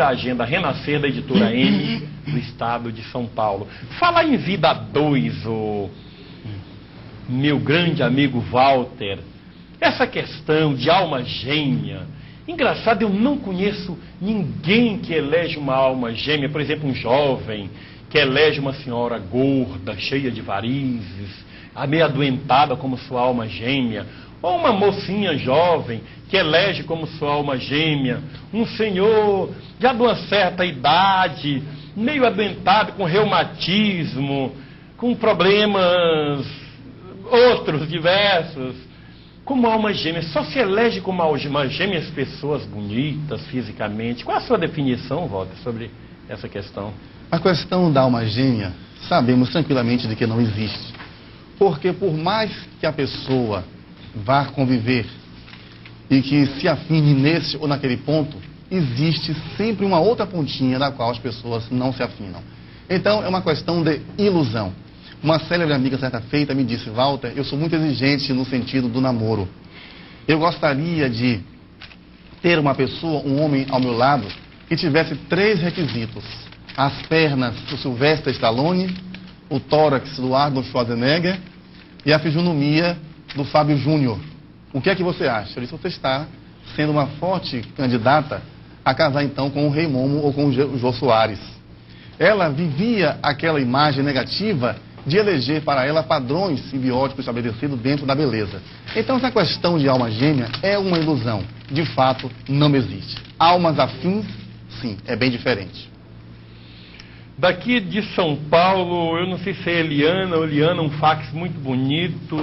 a Agenda Renascer da editora M do Estado de São Paulo. Fala em Vida a Dois, meu grande amigo Walter, essa questão de alma gêmea. Engraçado, eu não conheço ninguém que elege uma alma gêmea, por exemplo, um jovem que elege uma senhora gorda, cheia de varizes, meio adoentada como sua alma gêmea, ou uma mocinha jovem que elege como sua alma gêmea um senhor já de uma certa idade, meio adoentado com reumatismo, com problemas outros diversos, como alma gêmea. Só se elege como alma gêmea as pessoas bonitas fisicamente. Qual a sua definição, Walter, sobre essa questão? A questão da alma gêmea, sabemos tranquilamente de que não existe. Porque por mais que a pessoa vá conviver e que se afine nesse ou naquele ponto, existe sempre uma outra pontinha da qual as pessoas não se afinam. Então é uma questão de ilusão. Uma célebre amiga certa feita me disse: Walter, eu sou muito exigente no sentido do namoro. Eu gostaria de ter uma pessoa, um homem ao meu lado, que tivesse 3 requisitos: as pernas do Sylvester Stallone, o tórax do Arnold Schwarzenegger e a fisionomia do Fábio Júnior. O que é que você acha? Eu disse: você está sendo uma forte candidata a casar então com o Rei Momo ou com o Jô Soares. Ela vivia aquela imagem negativa de eleger para ela padrões simbióticos estabelecidos dentro da beleza. Então essa questão de alma gêmea é uma ilusão. De fato, não existe. Almas afins, sim, é bem diferente. Daqui de São Paulo, eu não sei se é Eliana ou Liana, um fax muito bonito,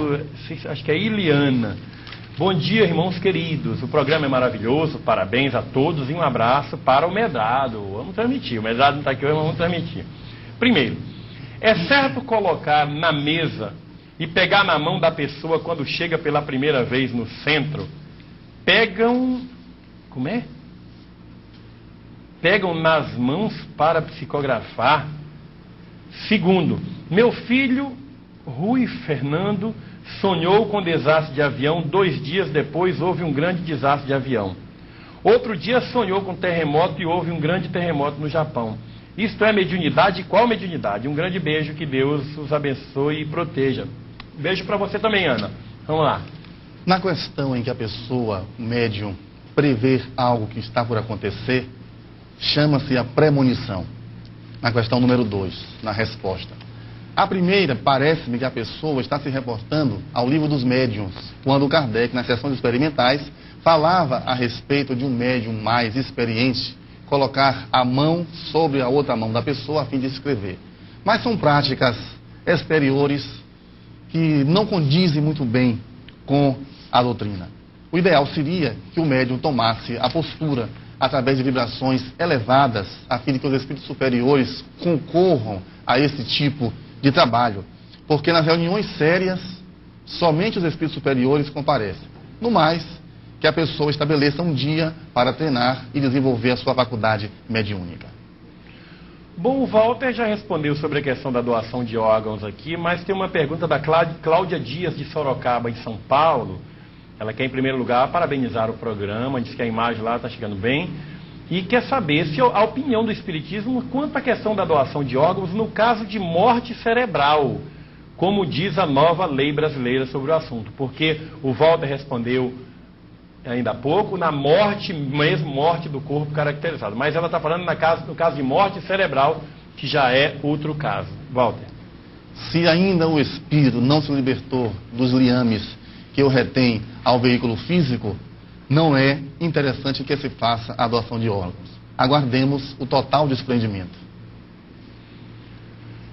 acho que é Iliana. Bom dia, irmãos queridos, o programa é maravilhoso, parabéns a todos e um abraço para o Medrado. Vamos transmitir, o Medrado não está aqui hoje, mas vamos transmitir. Primeiro, é certo colocar na mesa e pegar na mão da pessoa quando chega pela primeira vez no centro? Pegam nas mãos para psicografar. Segundo, meu filho Rui Fernando sonhou com desastre de avião, 2 dias depois houve um grande desastre de avião. Outro dia sonhou com terremoto e houve um grande terremoto no Japão. Isto é mediunidade? Qual mediunidade? Um grande beijo, que Deus os abençoe e proteja. Beijo para você também, Ana. Vamos lá. Na questão em que a pessoa, o médium, prevê algo que está por acontecer, chama-se a premonição. Na questão número 2, na resposta. A primeira, parece-me que a pessoa está se reportando ao livro dos médiuns, quando Kardec, nas sessões experimentais, falava a respeito de um médium mais experiente colocar a mão sobre a outra mão da pessoa a fim de escrever. Mas são práticas exteriores que não condizem muito bem com a doutrina. O ideal seria que o médium tomasse a postura através de vibrações elevadas, a fim de que os espíritos superiores concorram a esse tipo de trabalho, porque nas reuniões sérias, somente os espíritos superiores comparecem. No mais, que a pessoa estabeleça um dia para treinar e desenvolver a sua faculdade mediúnica. Bom, o Walter já respondeu sobre a questão da doação de órgãos aqui, mas tem uma pergunta da Cláudia Dias, de Sorocaba, em São Paulo. Ela quer, em primeiro lugar, parabenizar o programa, diz que a imagem lá está chegando bem, e quer saber se a opinião do Espiritismo quanto à questão da doação de órgãos no caso de morte cerebral, como diz a nova lei brasileira sobre o assunto. Porque o Walter respondeu ainda há pouco na morte, mesmo morte do corpo caracterizado. Mas ela está falando no caso de morte cerebral, que já é outro caso. Walter. Se ainda o espírito não se libertou dos liames que o retém ao veículo físico, não é interessante que se faça a doação de órgãos. Aguardemos o total desprendimento.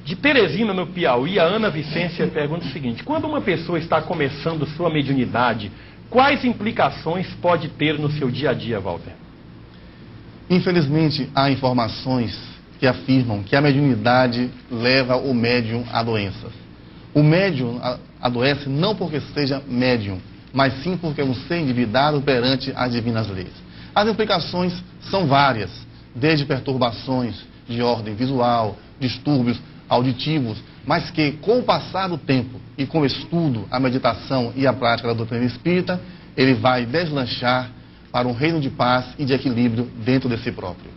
De Teresina, no Piauí, a Ana Vicência pergunta o seguinte: quando uma pessoa está começando sua mediunidade, quais implicações pode ter no seu dia a dia, Walter? Infelizmente, há informações que afirmam que a mediunidade leva o médium a doenças. O médium adoece não porque seja médium, mas sim porque é um ser endividado perante as divinas leis. As implicações são várias, desde perturbações de ordem visual, distúrbios auditivos, mas que com o passar do tempo e com o estudo, a meditação e a prática da doutrina espírita, ele vai deslanchar para um reino de paz e de equilíbrio dentro de si próprio.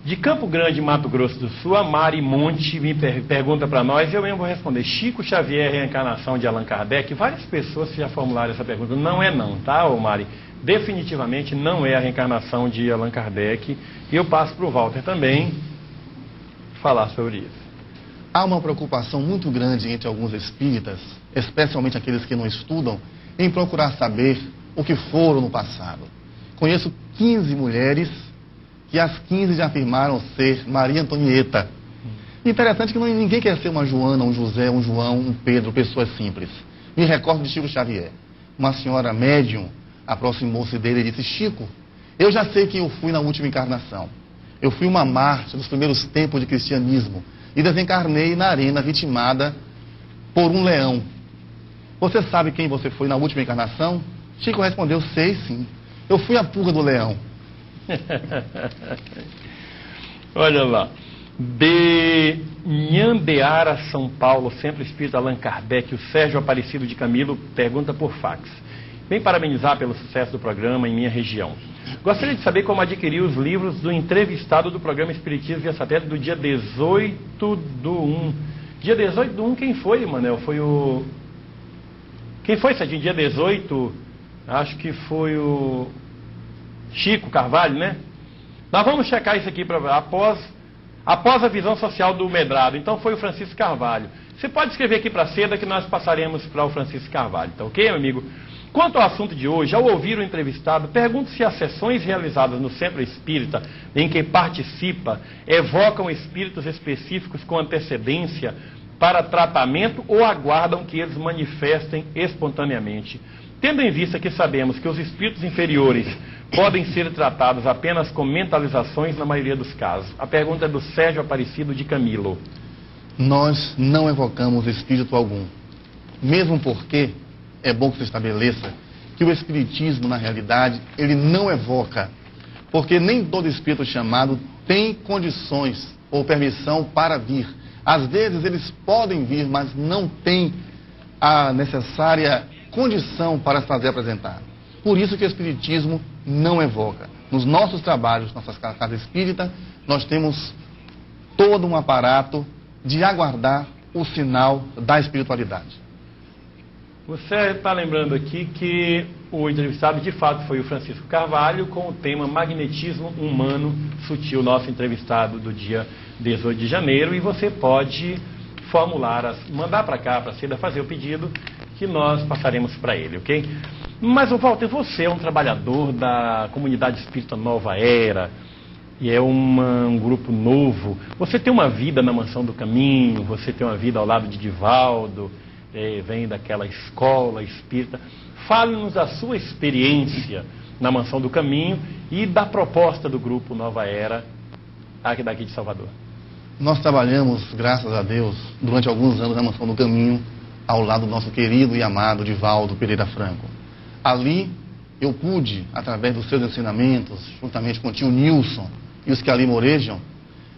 De Campo Grande, Mato Grosso do Sul, a Mari Monte me pergunta para nós, e eu mesmo vou responder: Chico Xavier, reencarnação de Allan Kardec? Várias pessoas já formularam essa pergunta. Não é não, tá, ô Mari? Definitivamente não é a reencarnação de Allan Kardec. E eu passo para o Walter também falar sobre isso. Há uma preocupação muito grande entre alguns espíritas, especialmente aqueles que não estudam, em procurar saber o que foram no passado. Conheço 15 mulheres que as 15 já afirmaram ser Maria Antonieta. Interessante que ninguém quer ser uma Joana, um José, um João, um Pedro, pessoas simples. Me recordo de Chico Xavier. Uma senhora médium aproximou-se dele e disse: Chico, eu já sei quem eu fui na última encarnação. Eu fui uma mártir dos primeiros tempos de cristianismo e desencarnei na arena vitimada por um leão. Você sabe quem você foi na última encarnação? Chico respondeu: sei sim. Eu fui a pulga do leão. Olha lá. De Nhandeara, São Paulo, Centro Espírita Allan Kardec, o Sérgio Aparecido de Camilo pergunta por fax: vem parabenizar pelo sucesso do programa em minha região. Gostaria de saber como adquirir os livros do entrevistado do programa Espiritismo via satélite do dia 18/1. Dia 18/1, quem foi, Manel? Foi o... Quem foi, Sadinho? Dia 18, acho que foi o Chico Carvalho, né? Nós vamos checar isso aqui após a visão social do Medrado. Então foi o Francisco Carvalho. Você pode escrever aqui para a Seda que nós passaremos para o Francisco Carvalho, tá ok, meu amigo? Quanto ao assunto de hoje, ao ouvir o entrevistado, pergunto se as sessões realizadas no Centro Espírita, em que participa, evocam espíritos específicos com antecedência para tratamento ou aguardam que eles manifestem espontaneamente. Tendo em vista que sabemos que os espíritos inferiores podem ser tratados apenas com mentalizações na maioria dos casos. A pergunta é do Sérgio Aparecido de Camilo. Nós não evocamos espírito algum, mesmo porque é bom que se estabeleça que o espiritismo, na realidade, ele não evoca, porque nem todo espírito chamado tem condições ou permissão para vir. Às vezes eles podem vir, mas não têm a necessária condição para se fazer apresentar. Por isso que o espiritismo não evoca. Nos nossos trabalhos, nossas casas espíritas, nós temos todo um aparato de aguardar o sinal da espiritualidade. Você está lembrando aqui que o entrevistado de fato foi o Francisco Carvalho, com o tema Magnetismo Humano Sutil, nosso entrevistado do dia 18 de janeiro, e você pode formular, mandar para cá, para a Seda, fazer o pedido que nós passaremos para ele, ok? Mas, Walter, você é um trabalhador da comunidade espírita Nova Era, e é um grupo novo. Você tem uma vida na Mansão do Caminho, você tem uma vida ao lado de Divaldo, vem daquela escola espírita. Fale-nos da sua experiência na Mansão do Caminho e da proposta do grupo Nova Era aqui de Salvador. Nós trabalhamos, graças a Deus, durante alguns anos na Mansão do Caminho, ao lado do nosso querido e amado Divaldo Pereira Franco. Ali, eu pude, através dos seus ensinamentos, juntamente com o tio Nilson e os que ali morejam,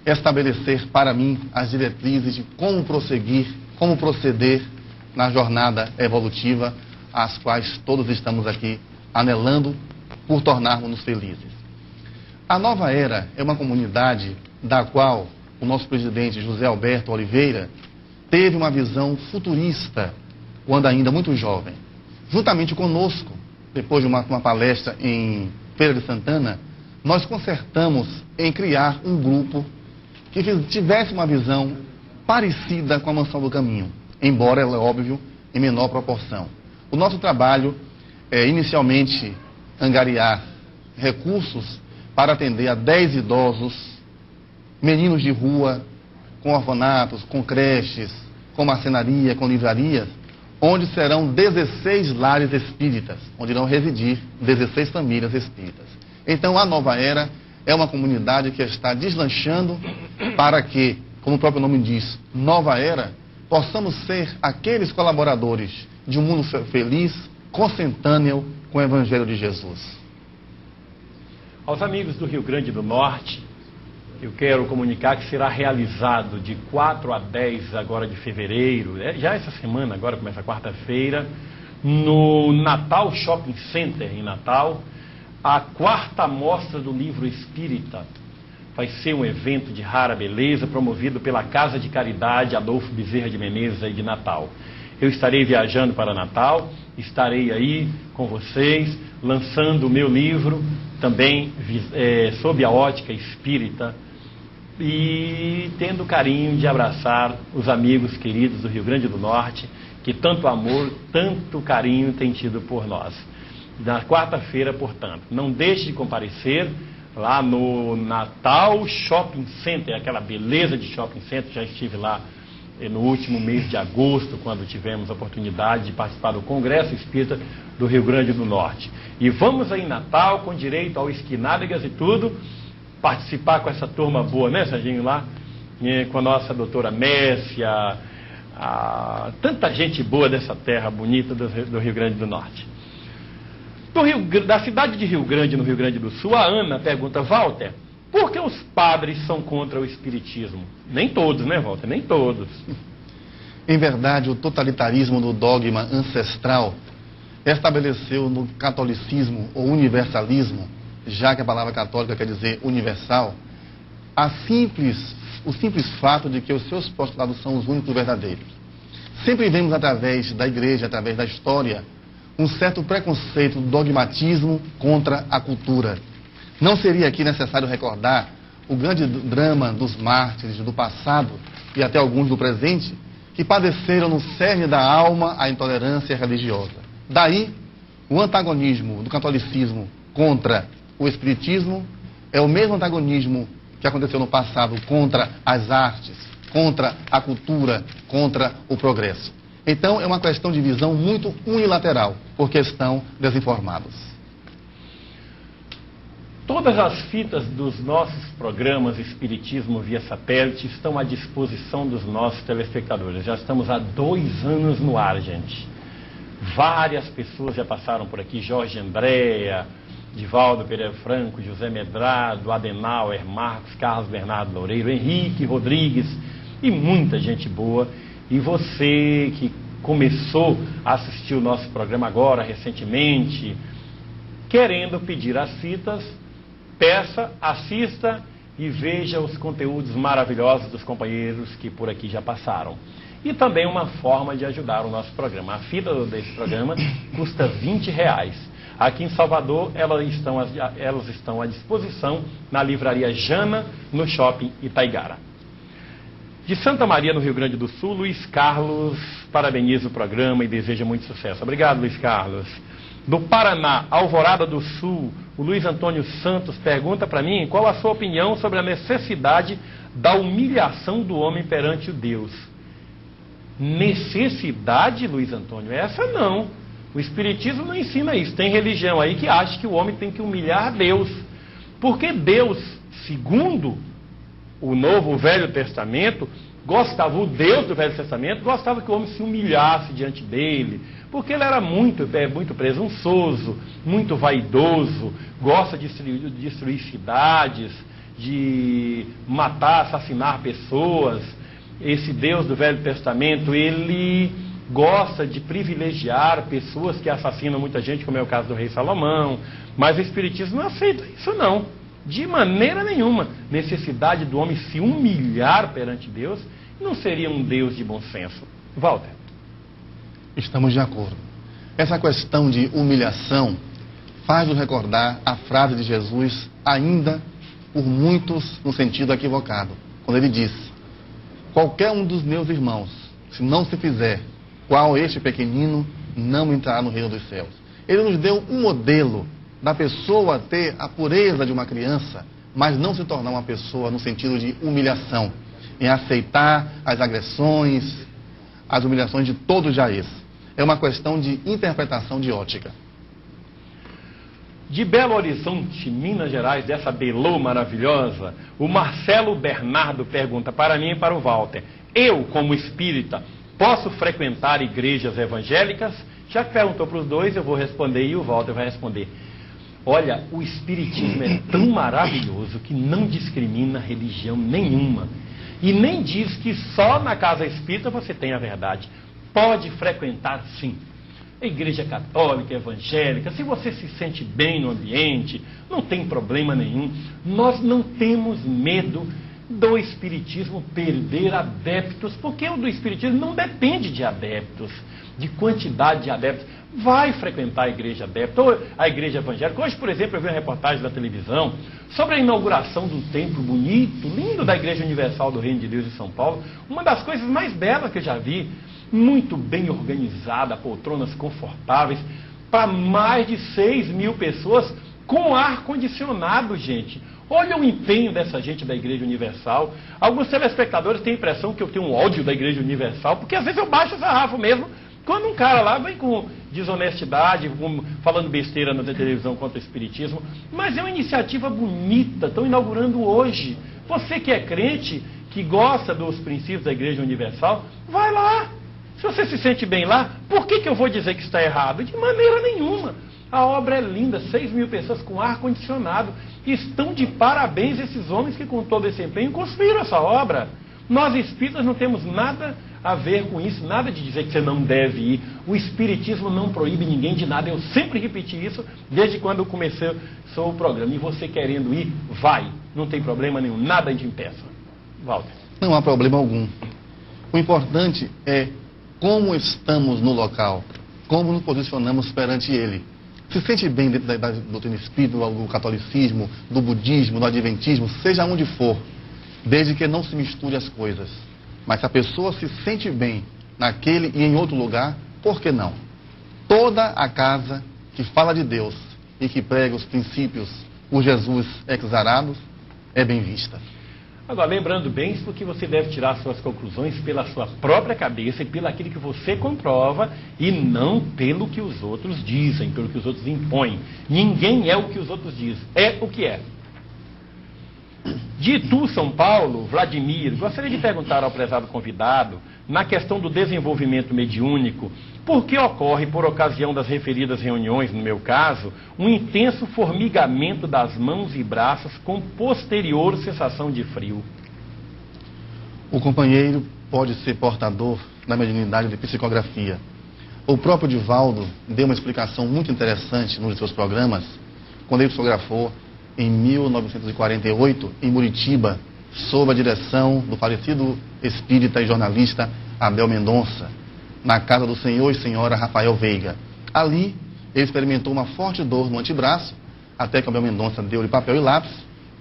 estabelecer para mim as diretrizes de como prosseguir, como proceder na jornada evolutiva, às quais todos estamos aqui anelando por tornarmos-nos felizes. A Nova Era é uma comunidade da qual o nosso presidente José Alberto Oliveira teve uma visão futurista quando ainda muito jovem. Juntamente conosco, depois de uma palestra em Feira de Santana, nós concertamos em criar um grupo que tivesse uma visão parecida com a Mansão do Caminho, embora, é óbvio, em menor proporção. O nosso trabalho é, inicialmente, angariar recursos para atender a 10 idosos, meninos de rua, com orfanatos, com creches, com marcenaria, com livrarias, onde serão 16 lares espíritas, onde irão residir 16 famílias espíritas. Então, a Nova Era é uma comunidade que está deslanchando para que, como o próprio nome diz, Nova Era, possamos ser aqueles colaboradores de um mundo feliz, consentâneo com o Evangelho de Jesus. Aos amigos do Rio Grande do Norte, eu quero comunicar que será realizado de 4 a 10 agora de fevereiro, já essa semana, agora começa a quarta-feira, no Natal Shopping Center, em Natal, a 4ª Mostra do Livro Espírita. Vai ser um evento de rara beleza, promovido pela Casa de Caridade Adolfo Bezerra de Menezes, aí de Natal. Eu estarei viajando para Natal, estarei aí com vocês, lançando o meu livro, também sob a ótica espírita, e tendo o carinho de abraçar os amigos queridos do Rio Grande do Norte, que tanto amor, tanto carinho têm tido por nós. Na quarta-feira, portanto, não deixe de comparecer lá no Natal Shopping Center, aquela beleza de shopping center. Já estive lá no último mês de agosto, quando tivemos a oportunidade de participar do Congresso Espírita do Rio Grande do Norte. E vamos aí em Natal, com direito ao esquinádegas e tudo, participar com essa turma boa, né, Serginho, lá, com a nossa doutora Messia, tanta gente boa dessa terra bonita do Rio Grande do Norte. Da cidade de Rio Grande, no Rio Grande do Sul, a Ana pergunta: Walter, por que os padres são contra o espiritismo? Nem todos, né, Walter? Nem todos. Em verdade, o totalitarismo do dogma ancestral estabeleceu no catolicismo ou universalismo, já que a palavra católica quer dizer universal, o simples fato de que os seus postulados são os únicos verdadeiros. Sempre vemos através da igreja, através da história, um certo preconceito do dogmatismo contra a cultura. Não seria aqui necessário recordar o grande drama dos mártires do passado e até alguns do presente, que padeceram no cerne da alma a intolerância religiosa. Daí, o antagonismo do catolicismo contra o espiritismo é o mesmo antagonismo que aconteceu no passado contra as artes, contra a cultura, contra o progresso. Então, é uma questão de visão muito unilateral, porque estão desinformados. Todas as fitas dos nossos programas Espiritismo via satélite estão à disposição dos nossos telespectadores. Já estamos há 2 anos no ar, gente. Várias pessoas já passaram por aqui: Jorge Andréa, Divaldo Pereira Franco, José Medrado, Adenauer, Marcos, Carlos Bernardo Loureiro, Henrique Rodrigues e muita gente boa. E você que começou a assistir o nosso programa agora, recentemente, querendo pedir as fitas, peça, assista e veja os conteúdos maravilhosos dos companheiros que por aqui já passaram. E também uma forma de ajudar o nosso programa. A fita desse programa custa R$20. Aqui em Salvador, elas estão à disposição na Livraria Jana, no Shopping Itaigara. De Santa Maria, no Rio Grande do Sul, Luiz Carlos parabeniza o programa e deseja muito sucesso. Obrigado, Luiz Carlos. Do Paraná, Alvorada do Sul, o Luiz Antônio Santos pergunta para mim qual a sua opinião sobre a necessidade da humilhação do homem perante o Deus. Necessidade, Luiz Antônio? Essa não. O Espiritismo não ensina isso. Tem religião aí que acha que o homem tem que humilhar Deus. Porque Deus, segundo o Novo, o Velho Testamento, o Deus do Velho Testamento gostava que o homem se humilhasse diante dele, porque ele era muito presunçoso, muito vaidoso, gosta de destruir cidades, de matar, assassinar pessoas. Esse Deus do Velho Testamento, ele gosta de privilegiar pessoas que assassinam muita gente, como é o caso do rei Salomão, mas o Espiritismo não aceita isso não, de maneira nenhuma. Necessidade do homem se humilhar perante Deus não seria um Deus de bom senso. Walter. Estamos de acordo. Essa questão de humilhação faz-nos recordar a frase de Jesus, ainda por muitos no sentido equivocado, quando ele diz: qualquer um dos meus irmãos, se não se fizer qual este pequenino, não entrará no reino dos céus. Ele nos deu um modelo da pessoa ter a pureza de uma criança, mas não se tornar uma pessoa no sentido de humilhação, em aceitar as agressões, as humilhações de todo jaez. É uma questão de interpretação de ótica. De Belo Horizonte, Minas Gerais, dessa Belô maravilhosa, o Marcelo Bernardo pergunta para mim e para o Walter: eu, como espírita, posso frequentar igrejas evangélicas? Já que perguntou para os dois, eu vou responder e o Walter vai responder. Olha, o espiritismo é tão maravilhoso que não discrimina religião nenhuma. E nem diz que só na casa espírita você tem a verdade. Pode frequentar sim. A igreja católica, evangélica, se você se sente bem no ambiente, não tem problema nenhum. Nós não temos medo do espiritismo perder adeptos, porque o do espiritismo não depende de adeptos, de quantidade de adeptos. Vai frequentar a igreja adepta, ou a igreja evangélica. Hoje, por exemplo, eu vi uma reportagem da televisão sobre a inauguração de um templo bonito, lindo, da Igreja Universal do Reino de Deus de São Paulo. Uma das coisas mais belas que eu já vi, muito bem organizada, poltronas confortáveis, para mais de 6.000 pessoas, com ar-condicionado, gente. Olha o empenho dessa gente da Igreja Universal. Alguns telespectadores têm a impressão que eu tenho um ódio da Igreja Universal, porque às vezes eu baixo essa sarrafo mesmo, quando um cara lá vem com desonestidade, falando besteira na televisão contra o espiritismo. Mas é uma iniciativa bonita, estão inaugurando hoje. Você que é crente, que gosta dos princípios da Igreja Universal, vai lá. Se você se sente bem lá, por que eu vou dizer que está errado? De maneira nenhuma. A obra é linda, 6.000 pessoas com ar-condicionado. Estão de parabéns esses homens que com todo esse empenho construíram essa obra. Nós espíritas não temos nada a ver com isso, nada de dizer que você não deve ir. O espiritismo não proíbe ninguém de nada. Eu sempre repeti isso desde quando eu comecei o programa. E você querendo ir, vai. Não tem problema nenhum, nada te impeça. Walter. Não há problema algum. O importante é como estamos no local, como nos posicionamos perante ele. Se sente bem dentro da doutrina espírita, do catolicismo, do budismo, do adventismo, seja onde for, desde que não se misture as coisas. Mas se a pessoa se sente bem naquele e em outro lugar, por que não? Toda a casa que fala de Deus e que prega os princípios por Jesus exarados é bem vista. Agora, lembrando bem, isso porque você deve tirar suas conclusões pela sua própria cabeça e pelo aquilo que você comprova e não pelo que os outros dizem, pelo que os outros impõem. Ninguém é o que os outros dizem, é o que é. De Itu, São Paulo, Vladimir, gostaria de perguntar ao prezado convidado, na questão do desenvolvimento mediúnico, por que ocorre, por ocasião das referidas reuniões, no meu caso, um intenso formigamento das mãos e braços com posterior sensação de frio? O companheiro pode ser portador da mediunidade de psicografia. O próprio Divaldo deu uma explicação muito interessante num de seus programas, quando ele psicografou em 1948, em Muritiba, sob a direção do falecido espírita e jornalista Abel Mendonça, na casa do senhor e senhora Rafael Veiga. Ali, ele experimentou uma forte dor no antebraço, até que Abel Mendonça deu-lhe papel e lápis,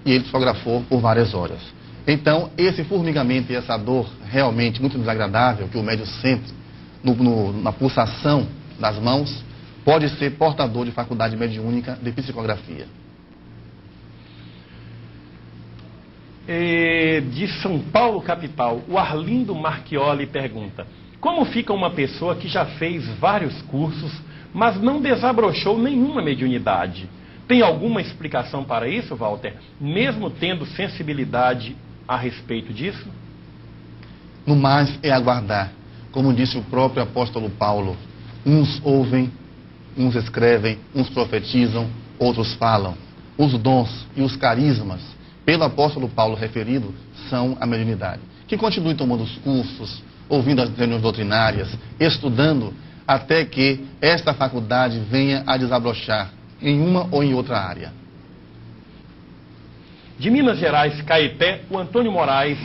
e ele psicografou por várias horas. Então, esse formigamento e essa dor realmente muito desagradável, que o médium sente na pulsação das mãos, pode ser portador de faculdade mediúnica de psicografia. De São Paulo, capital, o Arlindo Marchioli pergunta: como fica uma pessoa que já fez vários cursos, mas não desabrochou nenhuma mediunidade? Tem alguma explicação para isso, Walter? Mesmo tendo sensibilidade a respeito disso? No mais é aguardar. Como disse o próprio apóstolo Paulo, uns ouvem, uns escrevem, uns profetizam, outros falam. Os dons e os carismas, pelo apóstolo Paulo referido, são a mediunidade. Que continue tomando os cursos, ouvindo as reuniões doutrinárias, estudando, até que esta faculdade venha a desabrochar em uma ou em outra área. De Minas Gerais, Caeté, o Antônio Moraes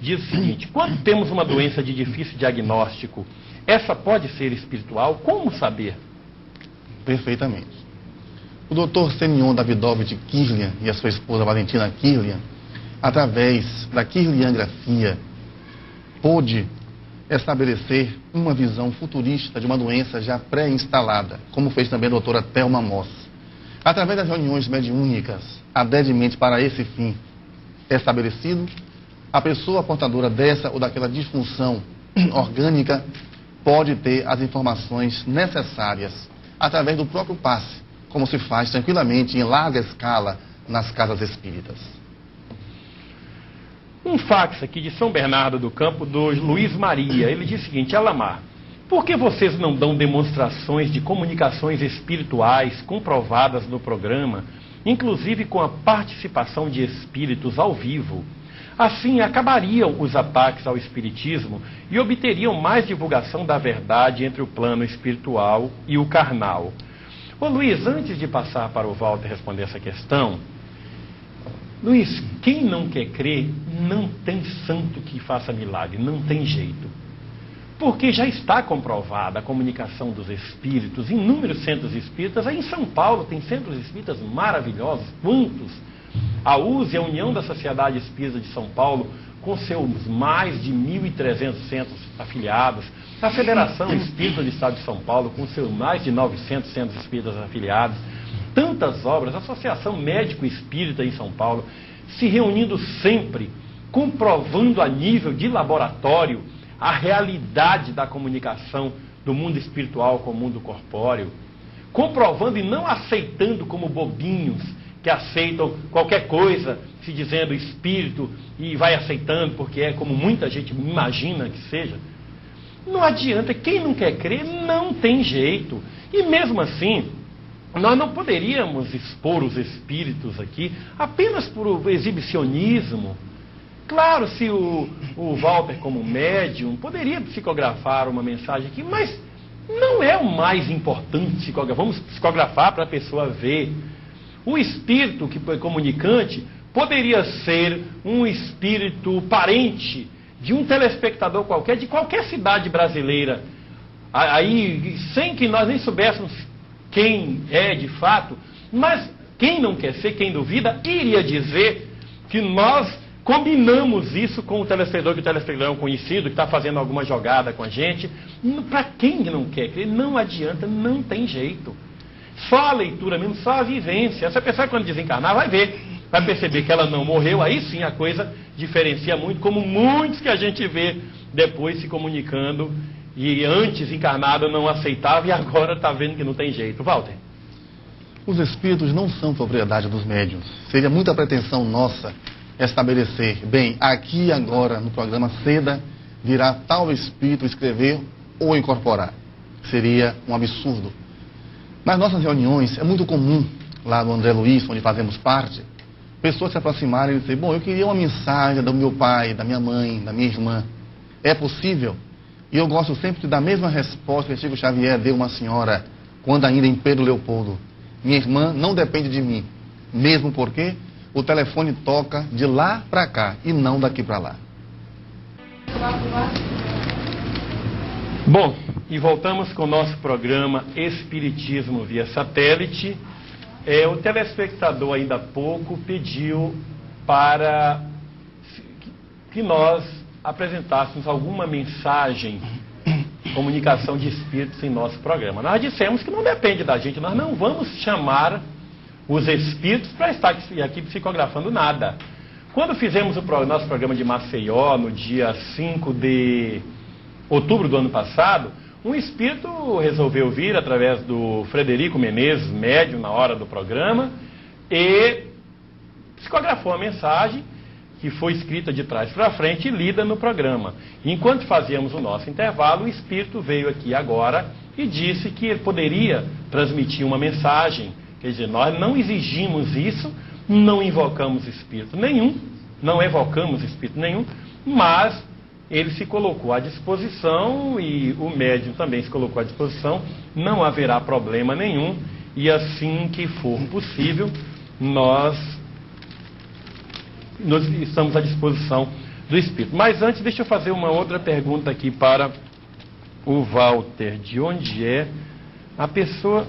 diz o seguinte: quando temos uma doença de difícil diagnóstico, essa pode ser espiritual? Como saber? Perfeitamente. O Dr. Semyon Davidovich Kirlian e a sua esposa Valentina Kirlian, através da Kirliangrafia, pôde estabelecer uma visão futurista de uma doença já pré-instalada, como fez também a doutora Thelma Moss. Através das reuniões mediúnicas, adequadamente para esse fim estabelecido, a pessoa portadora dessa ou daquela disfunção orgânica pode ter as informações necessárias através do próprio passe, como se faz tranquilamente em larga escala nas casas espíritas. Um fax aqui de São Bernardo do Campo, do Luiz Maria. Ele diz o seguinte: Alamar, por que vocês não dão demonstrações de comunicações espirituais comprovadas no programa, inclusive com a participação de espíritos ao vivo? Assim, acabariam os ataques ao espiritismo e obteriam mais divulgação da verdade entre o plano espiritual e o carnal. Ô Luiz, antes de passar para o Walter responder essa questão, Luiz, quem não quer crer, não tem santo que faça milagre, não tem jeito. Porque já está comprovada a comunicação dos espíritos, inúmeros centros espíritas. Aí em São Paulo tem centros espíritas maravilhosos, quantos? A USE, a União da Sociedade Espírita de São Paulo, com seus mais de 1.300 centros afiliados, a Federação Espírita do Estado de São Paulo, com seus mais de 900 centros espíritas afiliados, tantas obras, a Associação Médico Espírita em São Paulo, se reunindo sempre, comprovando a nível de laboratório a realidade da comunicação do mundo espiritual com o mundo corpóreo, comprovando e não aceitando como bobinhos que aceitam qualquer coisa, se dizendo espírito, e vai aceitando porque é como muita gente imagina que seja. Não adianta, quem não quer crer não tem jeito. E mesmo assim, nós não poderíamos expor os espíritos aqui apenas por exibicionismo. Claro, se o Walter, como médium, poderia psicografar uma mensagem aqui, mas não é o mais importante psicografar. Vamos psicografar para a pessoa ver. O espírito que foi comunicante poderia ser um espírito parente de um telespectador qualquer, de qualquer cidade brasileira. Aí, sem que nós nem soubéssemos quem é de fato, mas quem não quer ser, quem duvida, iria dizer que nós combinamos isso com o telespectador, que o telespectador é um conhecido, que está fazendo alguma jogada com a gente. Para quem não quer crer, não adianta, não tem jeito. Só a leitura mesmo, só a vivência. Essa pessoa, quando desencarnar, vai ver, vai perceber que ela não morreu, aí sim a coisa diferencia muito, como muitos que a gente vê depois se comunicando, e antes encarnado não aceitava e agora está vendo que não tem jeito. Walter. Os espíritos não são propriedade dos médiuns. Seria muita pretensão nossa estabelecer, bem, aqui e agora no programa Seda, virá tal espírito escrever ou incorporar. Seria um absurdo. Nas nossas reuniões, é muito comum, lá no André Luiz, onde fazemos parte, pessoas se aproximarem e dizer: bom, eu queria uma mensagem do meu pai, da minha mãe, da minha irmã. É possível? E eu gosto sempre de dar a mesma resposta que Chico Xavier deu a uma senhora, quando ainda em Pedro Leopoldo: minha irmã não depende de mim, mesmo porque o telefone toca de lá para cá e não daqui para lá. Bom, e voltamos com o nosso programa Espiritismo via Satélite. O telespectador ainda há pouco pediu para que nós apresentássemos alguma mensagem, comunicação de espíritos em nosso programa. Nós dissemos que não depende da gente, nós não vamos chamar os espíritos para estar aqui psicografando nada. Quando fizemos o nosso programa de Maceió, no dia 5 de outubro do ano passado, um espírito resolveu vir através do Frederico Menezes, médium, na hora do programa, e psicografou a mensagem, que foi escrita de trás para frente e lida no programa. Enquanto fazíamos o nosso intervalo, o Espírito veio aqui agora e disse que ele poderia transmitir uma mensagem. Quer dizer, nós não exigimos isso, não invocamos Espírito nenhum, não evocamos Espírito nenhum, mas ele se colocou à disposição e o médium também se colocou à disposição, não haverá problema nenhum e assim que for possível, nós estamos à disposição do Espírito. Mas antes, deixa eu fazer uma outra pergunta aqui para o Walter. De onde é a pessoa?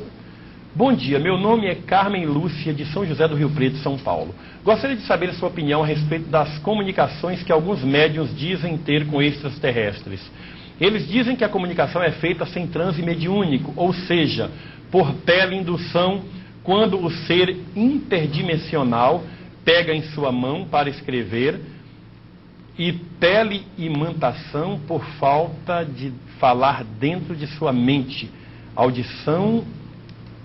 Bom dia, meu nome é Carmen Lúcia, de São José do Rio Preto, São Paulo. Gostaria de saber a sua opinião a respeito das comunicações que alguns médiuns dizem ter com extraterrestres. Eles dizem que a comunicação é feita sem transe mediúnico, ou seja, por teleindução, quando o ser interdimensional pega em sua mão para escrever, e teleimantação por falta de falar dentro de sua mente, audição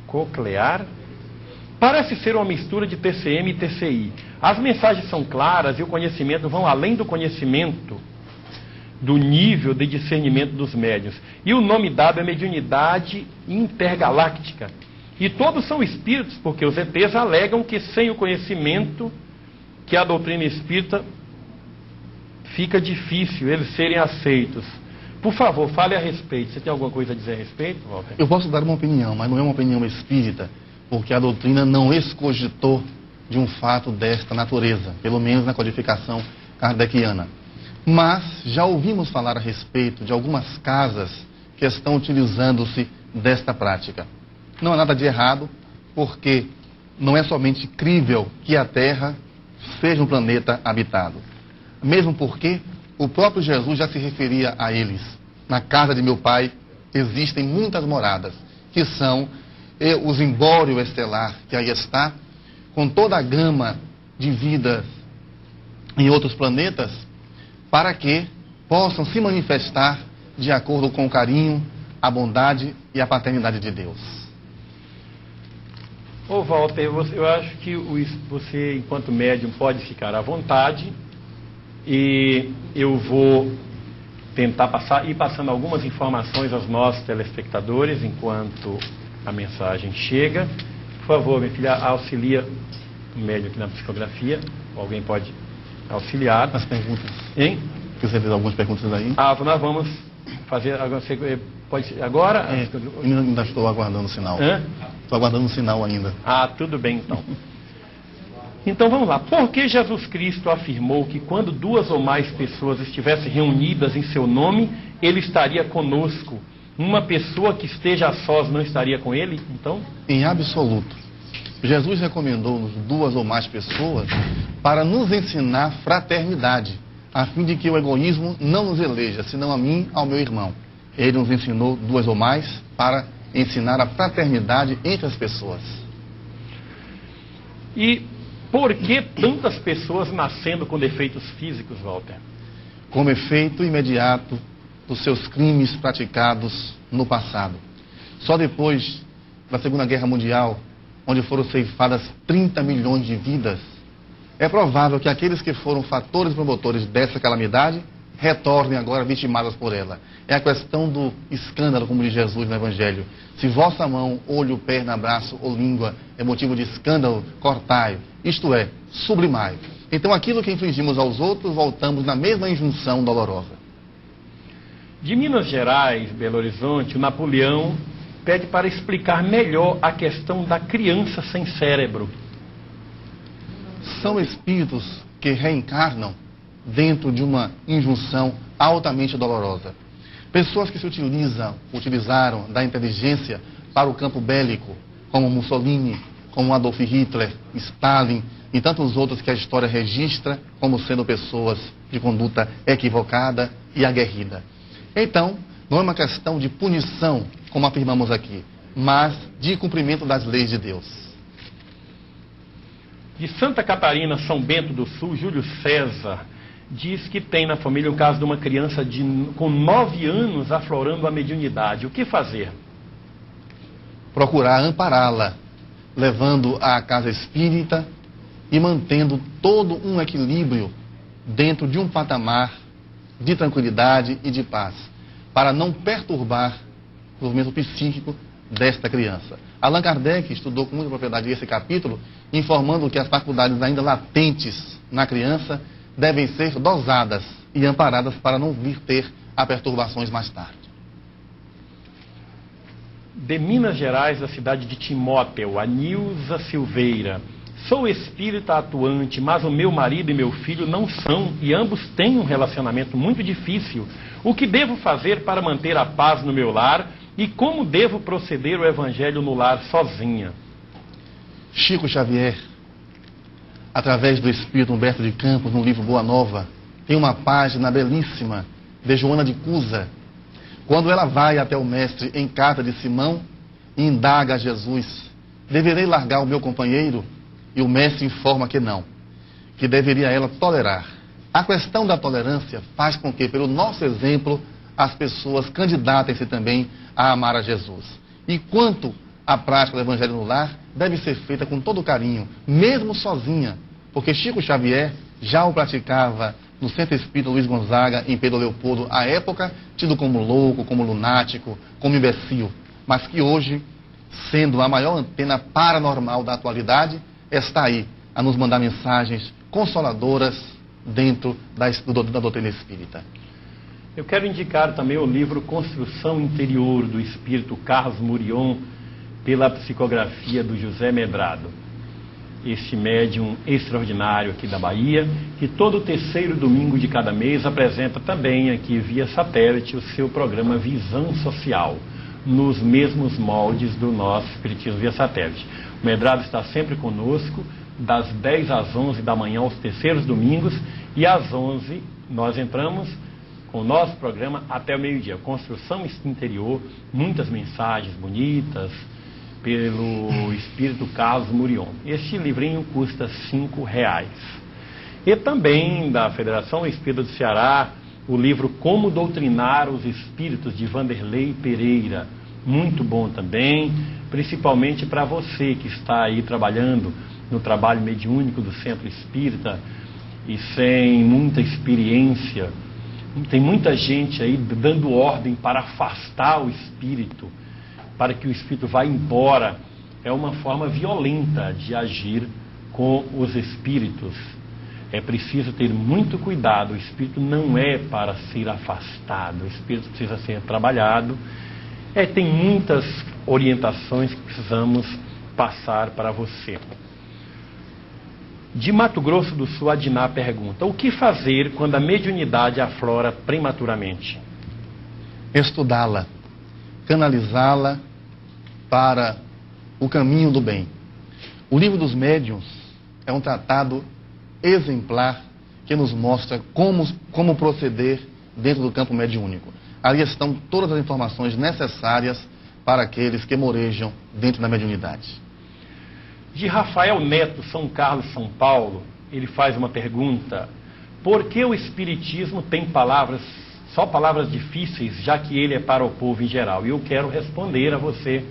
coclear. Parece ser uma mistura de TCM e TCI. As mensagens são claras e o conhecimento vão além do conhecimento, do nível de discernimento dos médiuns. E o nome dado é mediunidade intergaláctica. E todos são espíritos, porque os ETs alegam que sem o conhecimento que a doutrina espírita fica difícil eles serem aceitos. Por favor, fale a respeito. Você tem alguma coisa a dizer a respeito, Walter? Eu posso dar uma opinião, mas não é uma opinião espírita, porque a doutrina não excogitou de um fato desta natureza, pelo menos na codificação kardeciana. Mas já ouvimos falar a respeito de algumas casas que estão utilizando-se desta prática. Não há nada de errado, porque não é somente crível que a Terra seja um planeta habitado. Mesmo porque o próprio Jesus já se referia a eles. Na casa de meu pai existem muitas moradas, que são o zimbório estelar que aí está, com toda a gama de vidas em outros planetas, para que possam se manifestar de acordo com o carinho, a bondade e a paternidade de Deus. Ô Walter, eu acho que você, enquanto médium, pode ficar à vontade. E eu vou tentar ir passando algumas informações aos nossos telespectadores enquanto a mensagem chega. Por favor, minha filha, auxilia o médium aqui na psicografia. Alguém pode auxiliar. As perguntas. Hein? Você fez algumas perguntas aí? Nós vamos fazer. Pode ser agora? Eu ainda estou aguardando o sinal. Estou aguardando o sinal ainda. Tudo bem então. Então vamos lá. Por que Jesus Cristo afirmou que quando 2 ou mais pessoas estivessem reunidas em seu nome, ele estaria conosco? Uma pessoa que esteja a sós não estaria com ele? Então? Em absoluto. Jesus recomendou-nos 2 ou mais pessoas para nos ensinar fraternidade, a fim de que o egoísmo não nos eleja, senão a mim, ao meu irmão. Ele nos ensinou 2 ou mais para ensinar a fraternidade entre as pessoas. E por que tantas pessoas nascendo com defeitos físicos, Walter? Como efeito imediato dos seus crimes praticados no passado. Só depois da Segunda Guerra Mundial, onde foram ceifadas 30 milhões de vidas, é provável que aqueles que foram fatores promotores dessa calamidade retornem agora vitimadas por ela. É a questão do escândalo, como diz Jesus no Evangelho. Se vossa mão, olho, perna, braço ou língua é motivo de escândalo, cortai-o. Isto é, sublimai. Então aquilo que infligimos aos outros, voltamos na mesma injunção dolorosa. De Minas Gerais, Belo Horizonte, o Napoleão pede para explicar melhor a questão da criança sem cérebro. São espíritos que reencarnam dentro de uma injunção altamente dolorosa. Pessoas que se utilizaram da inteligência para o campo bélico, como Mussolini, como Adolf Hitler, Stalin e tantos outros que a história registra como sendo pessoas de conduta equivocada e aguerrida. Então, não é uma questão de punição, como afirmamos aqui, mas de cumprimento das leis de Deus. De Santa Catarina, São Bento do Sul, Júlio César diz que tem na família o caso de uma criança com 9 anos aflorando a mediunidade. O que fazer? Procurar ampará-la, levando à casa espírita e mantendo todo um equilíbrio dentro de um patamar de tranquilidade e de paz, para não perturbar o desenvolvimento psíquico desta criança. Allan Kardec estudou com muita propriedade esse capítulo, informando que as faculdades ainda latentes na criança devem ser dosadas e amparadas para não vir ter a perturbações mais tarde. De Minas Gerais, da cidade de Timóteo, a Nilza Silveira. Sou espírita atuante, mas o meu marido e meu filho não são, e ambos têm um relacionamento muito difícil. O que devo fazer para manter a paz no meu lar e como devo proceder o evangelho no lar sozinha? Chico Xavier, através do espírito Humberto de Campos, no livro Boa Nova, tem uma página belíssima de Joana de Cusa, quando ela vai até o mestre em casa de Simão e indaga a Jesus: deverei largar o meu companheiro? E o mestre informa que não, que deveria ela tolerar. A questão da tolerância faz com que, pelo nosso exemplo, as pessoas candidatem-se também a amar a Jesus. E quanto à prática do evangelho no lar, deve ser feita com todo carinho, mesmo sozinha, porque Chico Xavier já o praticava no Centro Espírita Luiz Gonzaga, em Pedro Leopoldo, à época tido como louco, como lunático, como imbecil, mas que hoje, sendo a maior antena paranormal da atualidade, está aí a nos mandar mensagens consoladoras dentro da doutrina espírita. Eu quero indicar também o livro Construção Interior, do espírito Carlos Murion, pela psicografia do José Medrado. Este médium extraordinário aqui da Bahia, que todo terceiro domingo de cada mês apresenta também aqui via satélite o seu programa Visão Social, nos mesmos moldes do nosso Espiritismo via satélite. O Medrado está sempre conosco, das 10 às 11 da manhã aos terceiros domingos, e às 11 nós entramos com o nosso programa até o meio-dia. Construção Interior, muitas mensagens bonitas, pelo espírito Carlos Murion. Este livrinho custa R$5. E também da Federação Espírita do Ceará, o livro Como Doutrinar os Espíritos, de Vanderlei Pereira. Muito bom também, principalmente para você que está aí trabalhando no trabalho mediúnico do Centro Espírita e sem muita experiência. Tem muita gente aí dando ordem para afastar o espírito, para que o espírito vá embora. É uma forma violenta de agir com os espíritos. É preciso ter muito cuidado. O espírito não é para ser afastado, o espírito precisa ser trabalhado. Tem muitas orientações que precisamos passar para você. De Mato Grosso do Sul, a Diná pergunta: o que fazer quando a mediunidade aflora prematuramente? Estudá-la, canalizá-la para o caminho do bem. O Livro dos Médiuns é um tratado exemplar que nos mostra como proceder dentro do campo mediúnico. Ali estão todas as informações necessárias para aqueles que morejam dentro da mediunidade. De Rafael Neto, São Carlos, São Paulo, ele faz uma pergunta: por que o Espiritismo tem só palavras difíceis, já que ele é para o povo em geral? E eu quero responder a você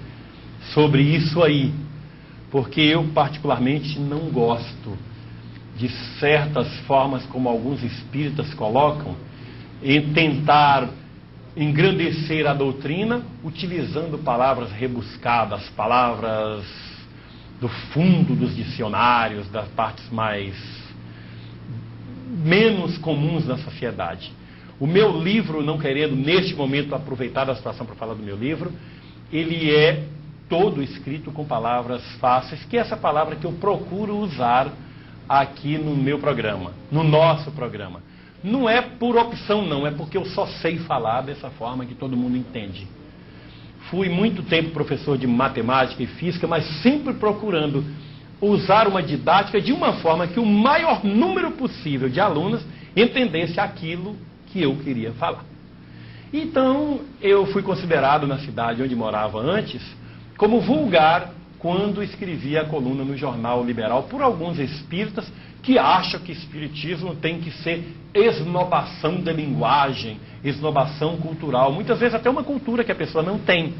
sobre isso aí, porque eu particularmente não gosto de certas formas como alguns espíritas colocam, em tentar engrandecer a doutrina, utilizando palavras rebuscadas, palavras do fundo dos dicionários, das partes menos comuns da sociedade. O meu livro, não querendo neste momento aproveitar da situação para falar do meu livro, ele é todo escrito com palavras fáceis, que é essa palavra que eu procuro usar aqui no meu programa, no nosso programa. Não é por opção não, é porque eu só sei falar dessa forma que todo mundo entende. Fui muito tempo professor de matemática e física, mas sempre procurando usar uma didática de uma forma que o maior número possível de alunos entendesse aquilo que eu queria falar. Então, eu fui considerado na cidade onde morava antes como vulgar quando escrevia a coluna no Jornal Liberal por alguns espíritas que acham que espiritismo tem que ser esnobação da linguagem, esnobação cultural, muitas vezes até uma cultura que a pessoa não tem.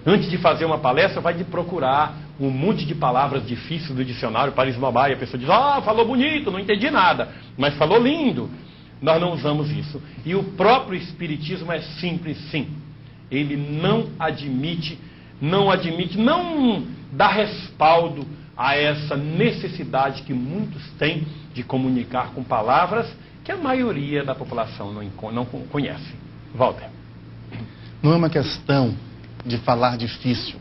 Antes de fazer uma palestra, vai de procurar um monte de palavras difíceis do dicionário para esnobar, e a pessoa diz, falou bonito, não entendi nada, mas falou lindo. Nós não usamos isso. E o próprio Espiritismo é simples, sim. Ele não admite, não dá respaldo a essa necessidade que muitos têm de comunicar com palavras que a maioria da população não conhece. Walter. Não é uma questão de falar difícil,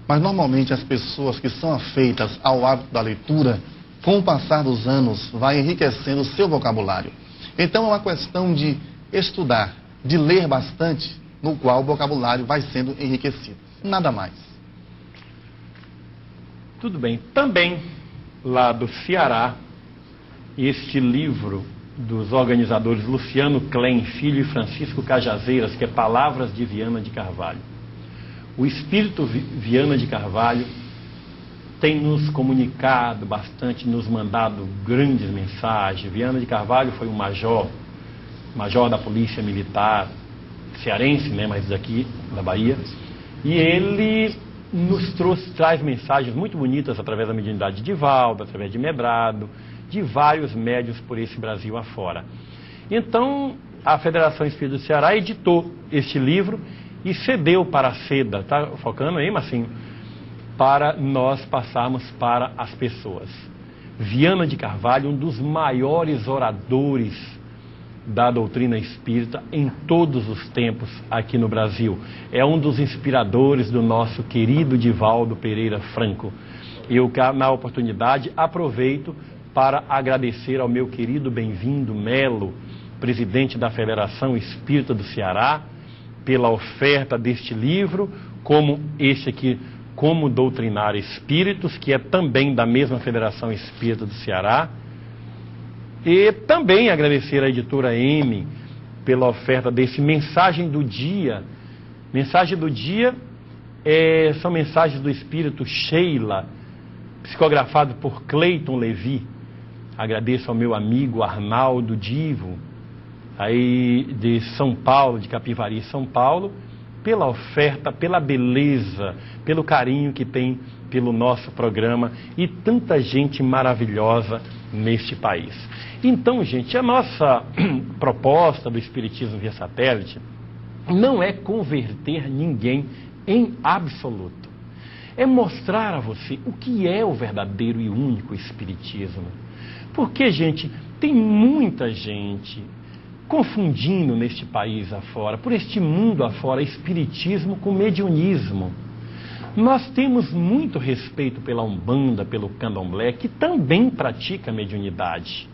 mas normalmente as pessoas que são afeitas ao hábito da leitura, com o passar dos anos, vai enriquecendo o seu vocabulário. Então é uma questão de estudar, de ler bastante, no qual o vocabulário vai sendo enriquecido. Nada mais. Tudo bem. Também, lá do Ceará, este livro dos organizadores Luciano Klein Filho e Francisco Cajazeiras, que é Palavras de Viana de Carvalho. O espírito Viana de Carvalho tem nos comunicado bastante, nos mandado grandes mensagens. Viana de Carvalho foi um major da Polícia Militar, cearense, né, mas daqui da Bahia, e ele traz mensagens muito bonitas através da mediunidade de Divaldo, através de Medrado, de vários médiuns por esse Brasil afora. Então, a Federação Espírita do Ceará editou este livro e cedeu para a SEDA, tá focando aí, Marcinho? Para nós passarmos para as pessoas. Viana de Carvalho, um dos maiores oradores da doutrina espírita em todos os tempos aqui no Brasil. É um dos inspiradores do nosso querido Divaldo Pereira Franco. Eu, na oportunidade, aproveito para agradecer ao meu querido Bem-vindo Melo, presidente da Federação Espírita do Ceará, pela oferta deste livro, como este aqui, Como Doutrinar Espíritos, que é também da mesma Federação Espírita do Ceará. E também agradecer à editora M pela oferta desse Mensagem do Dia. Mensagem do Dia são mensagens do Espírito Sheila, psicografado por Cleiton Levi. Agradeço ao meu amigo Arnaldo Divo, aí de São Paulo, de Capivari, São Paulo, pela oferta, pela beleza, pelo carinho que tem pelo nosso programa e tanta gente maravilhosa neste país. Então, gente, a nossa proposta do Espiritismo via satélite não é converter ninguém em absoluto. É mostrar a você o que é o verdadeiro e único Espiritismo. Porque, gente, tem muita gente confundindo neste país afora, por este mundo afora, espiritismo com mediunismo. Nós temos muito respeito pela Umbanda, pelo Candomblé, que também pratica mediunidade.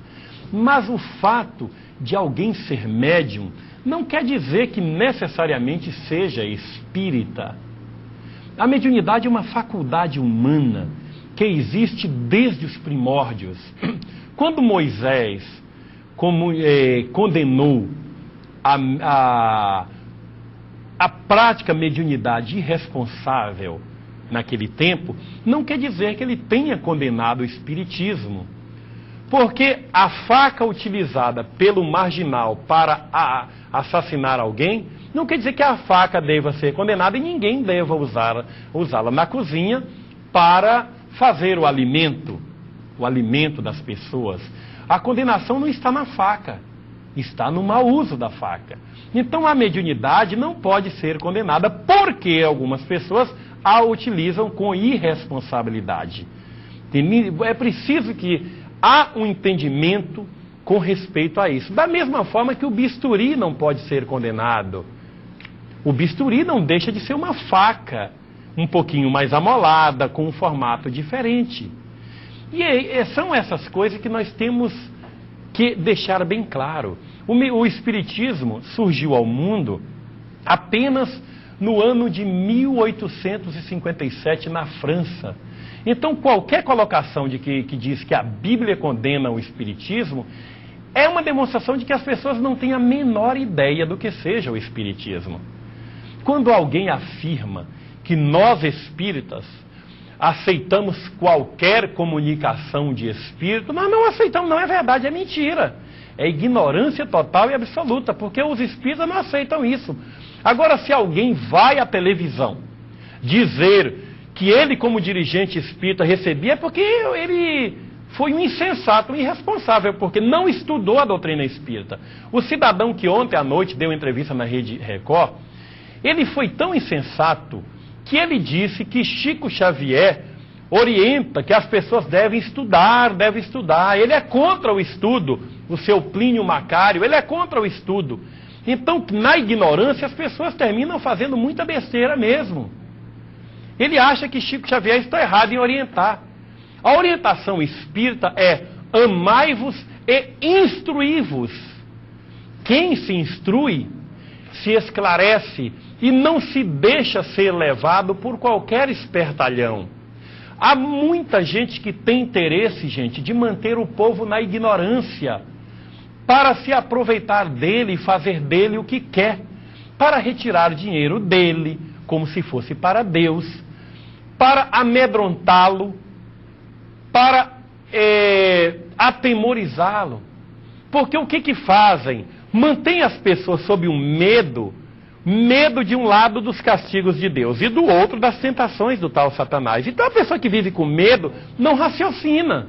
Mas o fato de alguém ser médium não quer dizer que necessariamente seja espírita. A mediunidade é uma faculdade humana que existe desde os primórdios. Quando Moisés condenou a prática mediunidade irresponsável naquele tempo, não quer dizer que ele tenha condenado o espiritismo. Porque a faca utilizada pelo marginal para assassinar alguém, não quer dizer que a faca deva ser condenada e ninguém deva usá-la na cozinha para fazer o alimento das pessoas. A condenação não está na faca, está no mau uso da faca. Então a mediunidade não pode ser condenada porque algumas pessoas a utilizam com irresponsabilidade. É preciso que há um entendimento com respeito a isso. Da mesma forma que o bisturi não pode ser condenado. O bisturi não deixa de ser uma faca, um pouquinho mais amolada, com um formato diferente. E são essas coisas que nós temos que deixar bem claro. O Espiritismo surgiu ao mundo apenas no ano de 1857 na França. Então qualquer colocação que diz que a Bíblia condena o Espiritismo é uma demonstração de que as pessoas não têm a menor ideia do que seja o Espiritismo. Quando alguém afirma que nós espíritas aceitamos qualquer comunicação de espírito, nós não aceitamos, não é verdade, é mentira. É ignorância total e absoluta, porque os espíritas não aceitam isso. Agora, se alguém vai à televisão dizer que ele, como dirigente espírita, recebia, é porque ele foi um insensato, um irresponsável, porque não estudou a doutrina espírita. O cidadão que ontem à noite deu entrevista na Rede Record, ele foi tão insensato que ele disse que Chico Xavier orienta que as pessoas devem estudar. Ele é contra o estudo, o seu Plínio Macário, ele é contra o estudo. Então, na ignorância, as pessoas terminam fazendo muita besteira mesmo. Ele acha que Chico Xavier está errado em orientar. A orientação espírita é amai-vos e instruí-vos. Quem se instrui, se esclarece e não se deixa ser levado por qualquer espertalhão. Há muita gente que tem interesse, gente, de manter o povo na ignorância, para se aproveitar dele e fazer dele o que quer, para retirar dinheiro dele, como se fosse para Deus, para amedrontá-lo, para atemorizá-lo. Porque o que fazem? Mantém as pessoas sob um medo de um lado dos castigos de Deus e do outro das tentações do tal Satanás. Então a pessoa que vive com medo não raciocina.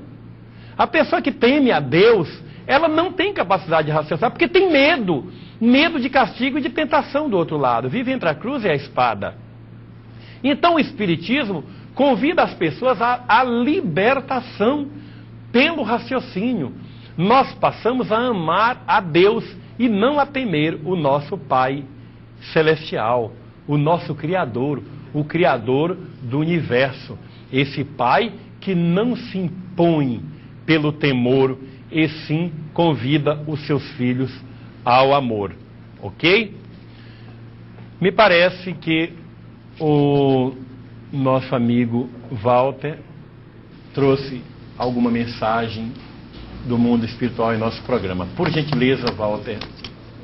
A pessoa que teme a Deus, ela não tem capacidade de raciocinar, porque tem medo de castigo e de tentação do outro lado. Vive entre a cruz e a espada. Então o Espiritismo convida as pessoas à libertação pelo raciocínio. Nós passamos a amar a Deus e não a temer o nosso Pai Celestial, o nosso Criador, o Criador do Universo. Esse Pai que não se impõe pelo temor, e sim convida os seus filhos ao amor. Ok? Me parece que o nosso amigo Walter trouxe alguma mensagem do mundo espiritual em nosso programa. Por gentileza, Walter,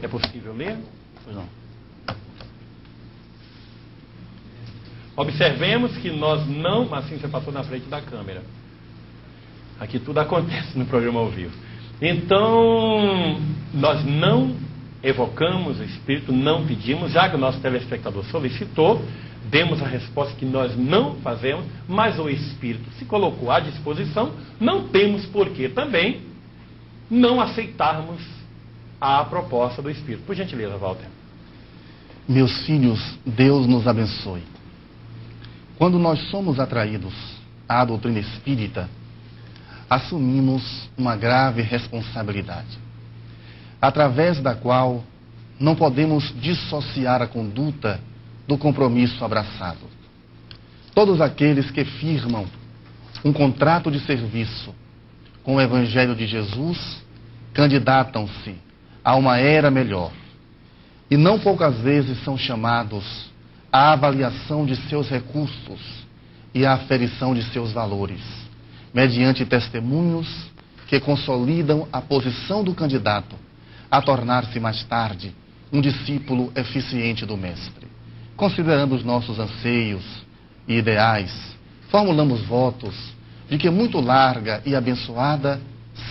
é possível ler? Pois não. Observemos que nós não... Assim, você passou na frente da câmera. Aqui tudo acontece no programa ao vivo. Então, nós não evocamos o Espírito, não pedimos, já que o nosso telespectador solicitou, demos a resposta que nós não fazemos, mas o Espírito se colocou à disposição, não temos por que também não aceitarmos a proposta do Espírito. Por gentileza, Walter. Meus filhos, Deus nos abençoe. Quando nós somos atraídos à doutrina espírita, assumimos uma grave responsabilidade, através da qual não podemos dissociar a conduta do compromisso abraçado. Todos aqueles que firmam um contrato de serviço com o Evangelho de Jesus candidatam-se a uma era melhor. E não poucas vezes são chamados à avaliação de seus recursos e à aferição de seus valores, mediante testemunhos que consolidam a posição do candidato a tornar-se mais tarde um discípulo eficiente do Mestre. Considerando os nossos anseios e ideais, formulamos votos de que muito larga e abençoada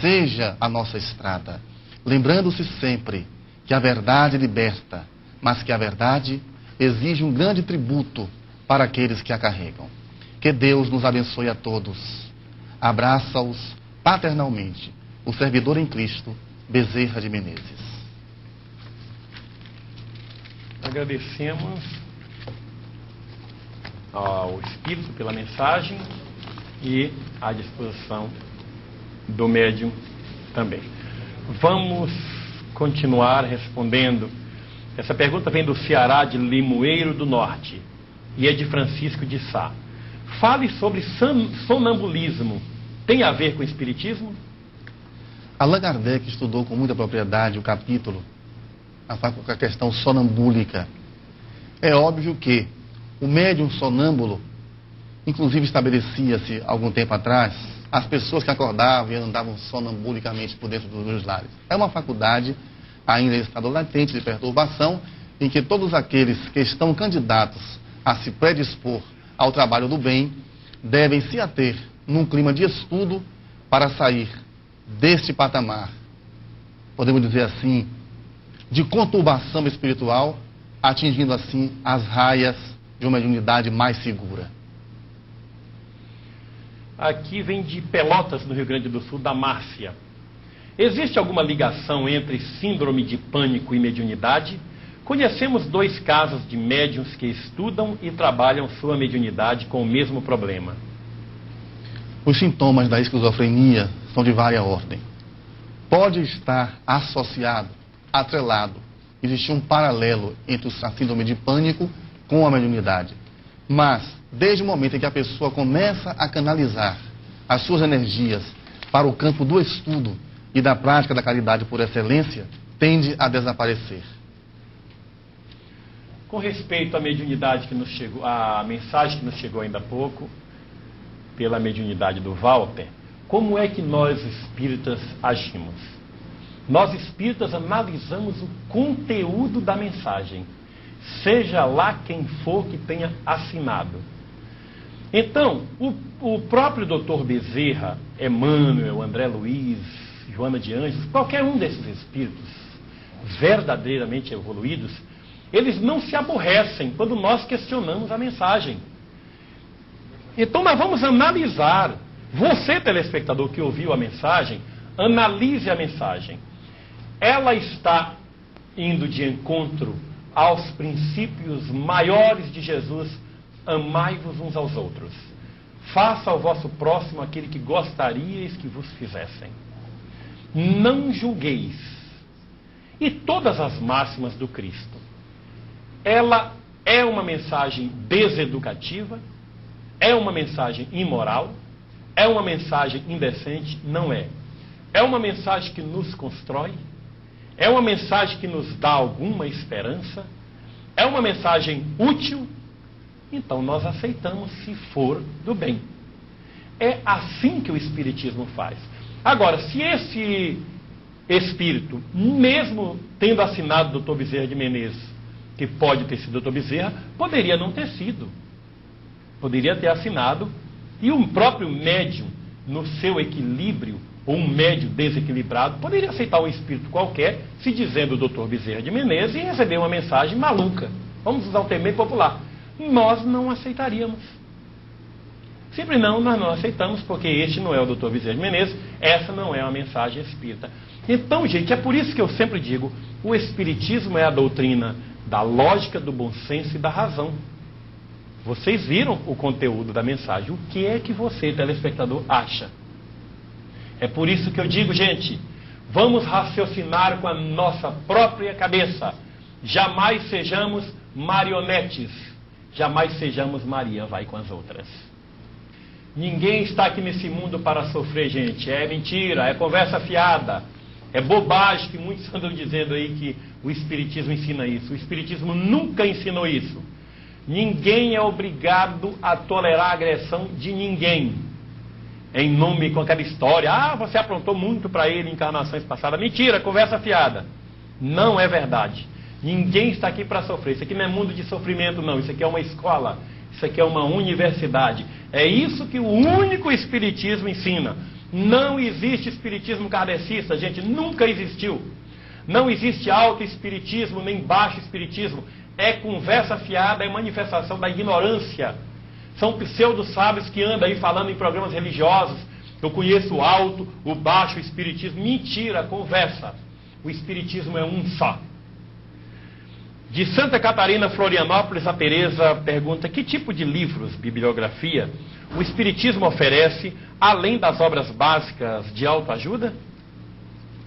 seja a nossa estrada, lembrando-se sempre que a verdade liberta, mas que a verdade exige um grande tributo para aqueles que a carregam. Que Deus nos abençoe a todos. Abraça-os paternalmente o servidor em Cristo, Bezerra de Menezes. Agradecemos ao Espírito pela mensagem e à disposição do médium também. Vamos continuar respondendo. Essa pergunta vem do Ceará, de Limoeiro do Norte, e é de Francisco de Sá. Fale sobre sonambulismo. Tem a ver com o espiritismo? Allan Kardec estudou com muita propriedade o capítulo, a questão sonambúlica. É óbvio que o médium sonâmbulo, inclusive estabelecia-se algum tempo atrás, as pessoas que acordavam e andavam sonambulicamente por dentro dos lares. É uma faculdade ainda em estado latente de perturbação, em que todos aqueles que estão candidatos a se predispor ao trabalho do bem devem se ater num clima de estudo para sair deste patamar, podemos dizer assim, de conturbação espiritual, atingindo assim as raias de de uma mediunidade mais segura? Aqui vem de Pelotas, no Rio Grande do Sul, da Márcia. Existe alguma ligação entre síndrome de pânico e mediunidade? Conhecemos 2 casos de médiuns que estudam e trabalham sua mediunidade com o mesmo problema. Os sintomas da esquizofrenia são de várias ordens. Pode estar associado, atrelado, existe um paralelo entre a síndrome de pânico com a mediunidade. Mas, desde o momento em que a pessoa começa a canalizar as suas energias para o campo do estudo e da prática da caridade por excelência, tende a desaparecer. Com respeito à mediunidade que nos chegou, a mensagem que nos chegou ainda há pouco, pela mediunidade do Walter, como é que nós espíritas agimos? Nós espíritas analisamos o conteúdo da mensagem, seja lá quem for que tenha assinado. Então, o próprio Dr. Bezerra, Emmanuel, André Luiz, Joana de Anjos, qualquer um desses espíritos verdadeiramente evoluídos, eles não se aborrecem quando nós questionamos a mensagem. Então nós vamos analisar. Você, telespectador que ouviu a mensagem, analise a mensagem. Ela está indo de encontro aos princípios maiores de Jesus: amai-vos uns aos outros. Faça ao vosso próximo aquele que gostaríeis que vos fizessem. Não julgueis. E todas as máximas do Cristo. Ela é uma mensagem deseducativa? É uma mensagem imoral? É uma mensagem indecente? Não é. É uma mensagem que nos constrói? É uma mensagem que nos dá alguma esperança? É uma mensagem útil? Então nós aceitamos se for do bem. É assim que o Espiritismo faz. Agora, se esse espírito, mesmo tendo assinado Dr. Bezerra de Menezes, que pode ter sido Dr. Bezerra, poderia não ter sido. Poderia ter assinado, e um próprio médium, no seu equilíbrio, ou um médium desequilibrado, poderia aceitar um espírito qualquer, se dizendo Dr. Bezerra de Menezes, e receber uma mensagem maluca. Vamos usar o termo bem popular. Nós não aceitaríamos. Sempre não, nós não aceitamos, porque este não é o Dr. Bezerra de Menezes, essa não é uma mensagem espírita. Então, gente, é por isso que eu sempre digo, o Espiritismo é a doutrina da lógica, do bom senso e da razão. Vocês viram o conteúdo da mensagem. O que é que você, telespectador, acha? É por isso que eu digo, gente, vamos raciocinar com a nossa própria cabeça. Jamais sejamos marionetes. Jamais sejamos Maria vai com as outras. Ninguém está aqui nesse mundo para sofrer, gente. É mentira, é conversa fiada. É bobagem que muitos andam dizendo aí que o Espiritismo ensina isso. O Espiritismo nunca ensinou isso. Ninguém é obrigado a tolerar a agressão de ninguém. Em nome com aquela história, você aprontou muito para ele em encarnações passadas. Mentira, conversa fiada. Não é verdade. Ninguém está aqui para sofrer. Isso aqui não é mundo de sofrimento, não. Isso aqui é uma escola. Isso aqui é uma universidade. É isso que o único Espiritismo ensina. Não existe espiritismo kardecista, gente, nunca existiu. Não existe alto espiritismo, nem baixo espiritismo. É conversa fiada, é manifestação da ignorância. São pseudo-sábios que andam aí falando em programas religiosos. Eu conheço o alto, o baixo, o espiritismo. Mentira, conversa. O espiritismo é um só. De Santa Catarina, Florianópolis, a Tereza pergunta: que tipo de livros, bibliografia, o Espiritismo oferece, além das obras básicas de autoajuda?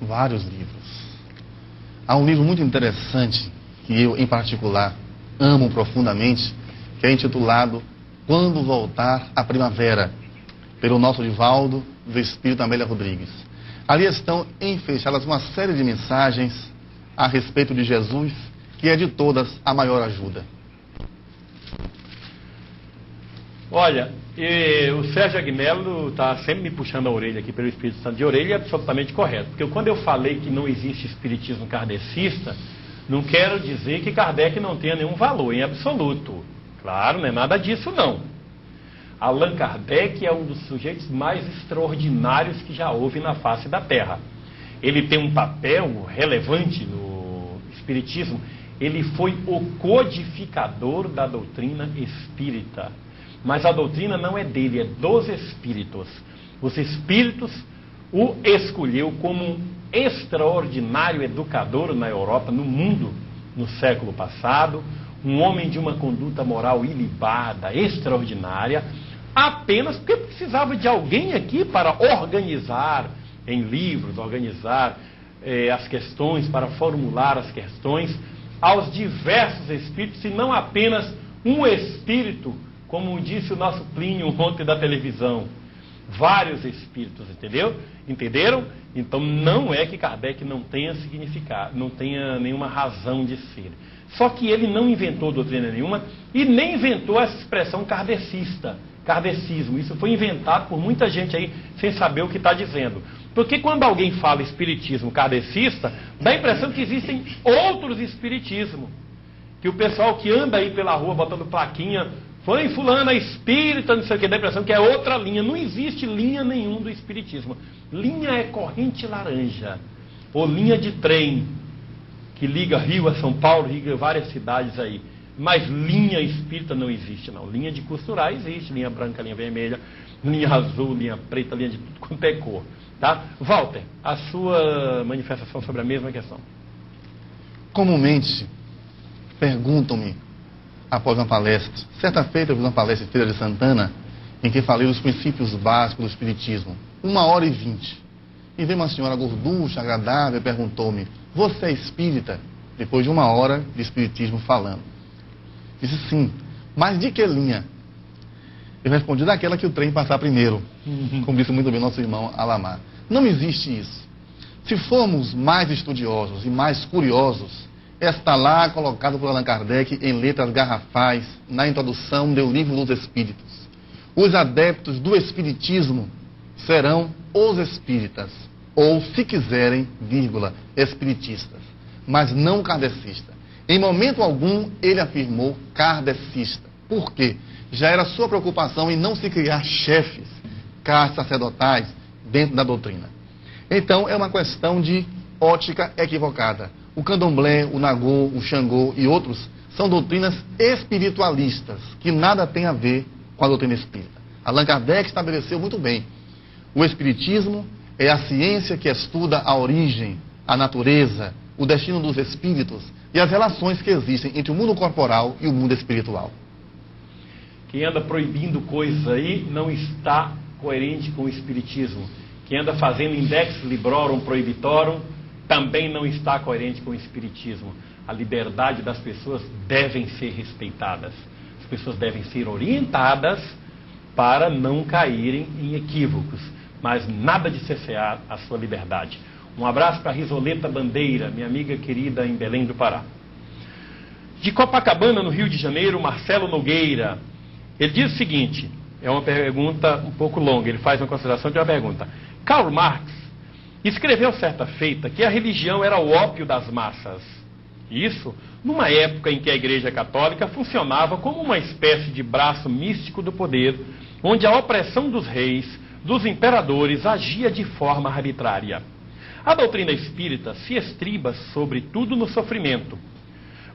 Vários livros. Há um livro muito interessante, que eu, em particular, amo profundamente, que é intitulado Quando Voltar a Primavera, pelo nosso Divaldo, do Espírito Amélia Rodrigues. Ali estão enfechadas uma série de mensagens a respeito de Jesus, que é de todas a maior ajuda. Olha, o Sérgio Agnello está sempre me puxando a orelha aqui pelo Espírito Santo de orelha, e é absolutamente correto. Porque quando eu falei que não existe espiritismo kardecista, não quero dizer que Kardec não tenha nenhum valor em absoluto. Claro, não é nada disso não. Allan Kardec é um dos sujeitos mais extraordinários que já houve na face da Terra. Ele tem um papel relevante no espiritismo Ele foi o codificador da doutrina espírita. Mas a doutrina não é dele, é dos espíritos. Os espíritos o escolheu como um extraordinário educador na Europa, no mundo, no século passado, um homem de uma conduta moral ilibada, extraordinária, apenas porque precisava de alguém aqui para organizar em livros, organizar as questões, para formular as questões aos diversos espíritos, e não apenas um espírito, como disse o nosso Plínio ontem da televisão. Vários espíritos, entenderam? Então não é que Kardec não tenha significado, não tenha nenhuma razão de ser. Só que ele não inventou doutrina nenhuma e nem inventou essa expressão kardecismo. Isso foi inventado por muita gente aí sem saber o que está dizendo. Porque quando alguém fala espiritismo kardecista, dá a impressão que existem outros espiritismos. Que o pessoal que anda aí pela rua botando plaquinha, foi fulano, espírita, não sei o que, dá a impressão que é outra linha. Não existe linha nenhuma do espiritismo. Linha é corrente laranja, ou linha de trem, que liga Rio a São Paulo, liga várias cidades aí. Mas linha espírita não existe, não. Linha de costurar existe, linha branca, linha vermelha, linha azul, linha preta, linha de tudo quanto é cor. Tá? Walter, a sua manifestação sobre a mesma questão. Comumente, perguntam-me, após uma palestra, certa feita eu fiz uma palestra em Feira de Santana, em que falei dos princípios básicos do Espiritismo, 1h20. E veio uma senhora gorducha, agradável, e perguntou-me, você é espírita? Depois de 1 hora de Espiritismo falando. Disse sim, mas de que linha? Eu respondi daquela que o trem passar primeiro, como disse muito bem nosso irmão Alamar. Não existe isso. Se formos mais estudiosos e mais curiosos, está lá colocado por Allan Kardec em letras garrafais, na introdução do Livro dos Espíritos. Os adeptos do Espiritismo serão os espíritas, ou, se quiserem, espiritistas, mas não kardecistas. Em momento algum, ele afirmou kardecista. Por quê? Já era sua preocupação em não se criar chefes, castas sacerdotais, dentro da doutrina. Então, é uma questão de ótica equivocada. O candomblé, o nagô, o xangô e outros são doutrinas espiritualistas, que nada tem a ver com a doutrina espírita. Allan Kardec estabeleceu muito bem. O espiritismo é a ciência que estuda a origem, a natureza, o destino dos espíritos e as relações que existem entre o mundo corporal e o mundo espiritual. Quem anda proibindo coisas aí não está coerente com o espiritismo. Quem anda fazendo index librorum prohibitorum também não está coerente com o espiritismo. A liberdade das pessoas devem ser respeitadas. As pessoas devem ser orientadas para não caírem em equívocos, mas nada de cessear a sua liberdade. Um abraço para a Risoleta Bandeira, minha amiga querida em Belém do Pará. De Copacabana, no Rio de Janeiro, Marcelo Nogueira. Ele diz o seguinte, é uma pergunta um pouco longa, ele faz uma consideração de uma pergunta. Karl Marx escreveu certa feita que a religião era o ópio das massas. Isso numa época em que a Igreja Católica funcionava como uma espécie de braço místico do poder, onde a opressão dos reis, dos imperadores, agia de forma arbitrária. A doutrina espírita se estriba sobretudo no sofrimento.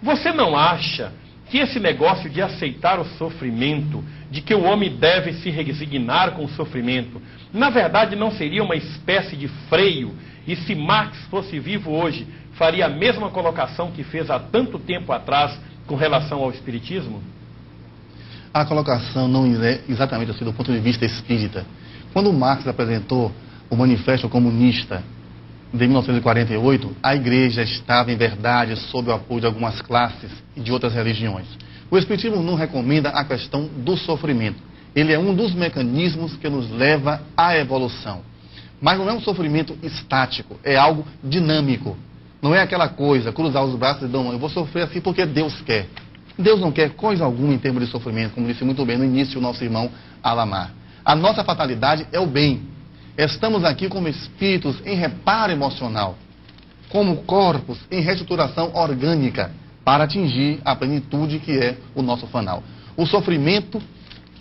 Você não acha que esse negócio de aceitar o sofrimento, de que o homem deve se resignar com o sofrimento, na verdade não seria uma espécie de freio, e se Marx fosse vivo hoje, faria a mesma colocação que fez há tanto tempo atrás com relação ao espiritismo? A colocação não é exatamente assim do ponto de vista espírita. Quando Marx apresentou o Manifesto Comunista de 1948, a igreja estava, em verdade, sob o apoio de algumas classes e de outras religiões. O Espiritismo não recomenda a questão do sofrimento. Ele é um dos mecanismos que nos leva à evolução. Mas não é um sofrimento estático, é algo dinâmico. Não é aquela coisa, cruzar os braços e dizer, eu vou sofrer assim porque Deus quer. Deus não quer coisa alguma em termos de sofrimento, como disse muito bem no início o nosso irmão Alamar. A nossa fatalidade é o bem. Estamos aqui como espíritos em reparo emocional, como corpos em reestruturação orgânica, para atingir a plenitude que é o nosso fanal. O sofrimento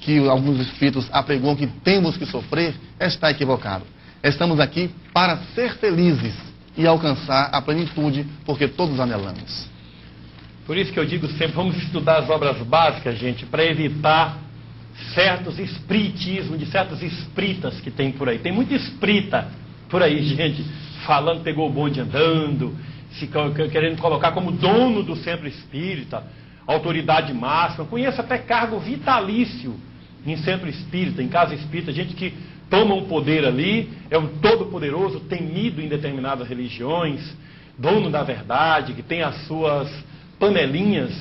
que alguns espíritos apregoam que temos que sofrer está equivocado. Estamos aqui para ser felizes e alcançar a plenitude, porque todos anelamos. Por isso que eu digo sempre, vamos estudar as obras básicas, gente, para evitar certos espiritismos, de certos espíritas que tem por aí. Tem muito espírita por aí, gente, falando, pegou o bonde andando, querendo colocar como dono do centro espírita, autoridade máxima. Conheço até cargo vitalício em centro espírita, em casa espírita, gente que toma um poder ali, é um todo-poderoso, temido em determinadas religiões, dono da verdade, que tem as suas panelinhas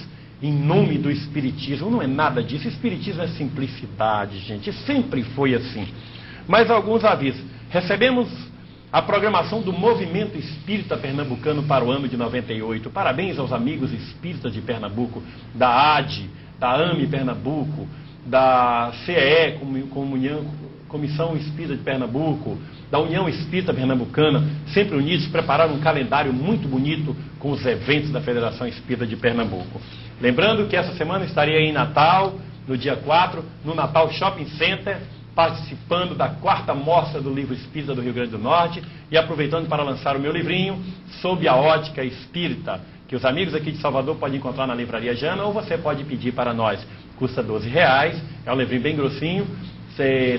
em nome do espiritismo. Não é nada disso. Espiritismo é simplicidade, gente, sempre foi assim. Mas alguns avisos. Recebemos a programação do Movimento Espírita Pernambucano para o ano de 98. Parabéns aos amigos espíritas de Pernambuco, da ADE, da AME Pernambuco, da CEE, Comissão Espírita de Pernambuco, da União Espírita Pernambucana, sempre unidos, prepararam um calendário muito bonito com os eventos da Federação Espírita de Pernambuco. Lembrando que essa semana estarei em Natal, no dia 4, no Natal Shopping Center, participando da 4ª Mostra do Livro Espírita do Rio Grande do Norte e aproveitando para lançar o meu livrinho Sob a Ótica Espírita, que os amigos aqui de Salvador podem encontrar na Livraria Jana, ou você pode pedir para nós. Custa R$12, é um livrinho bem grossinho,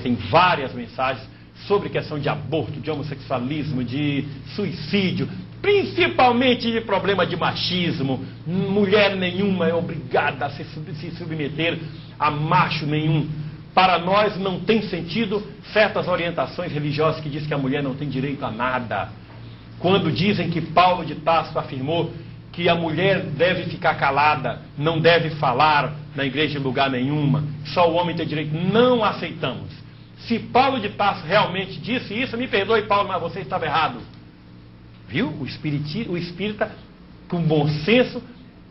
tem várias mensagens sobre questão de aborto, de homossexualismo, de suicídio, principalmente de problema de machismo. Mulher nenhuma é obrigada a se submeter a macho nenhum. Para nós não tem sentido certas orientações religiosas que dizem que a mulher não tem direito a nada. Quando dizem que Paulo de Tarso afirmou que a mulher deve ficar calada, não deve falar na igreja em lugar nenhuma, só o homem tem direito, não aceitamos. Se Paulo de Tarso realmente disse isso, me perdoe, Paulo, mas você estava errado. Viu? O espírita, com bom senso,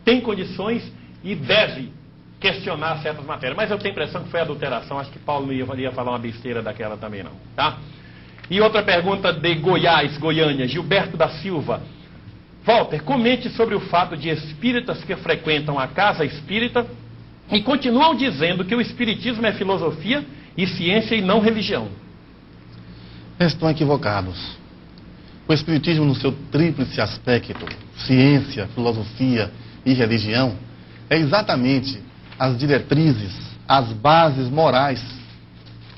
tem condições e deve questionar certas matérias. Mas eu tenho a impressão que foi adulteração, acho que Paulo não ia falar uma besteira daquela também não. Tá? E outra pergunta de Goiás, Goiânia, Gilberto da Silva. Walter, comente sobre o fato de espíritas que frequentam a casa espírita e continuam dizendo que o espiritismo é filosofia e ciência e não religião. Estão equivocados. O espiritismo, no seu tríplice aspecto, ciência, filosofia e religião, é exatamente as diretrizes, as bases morais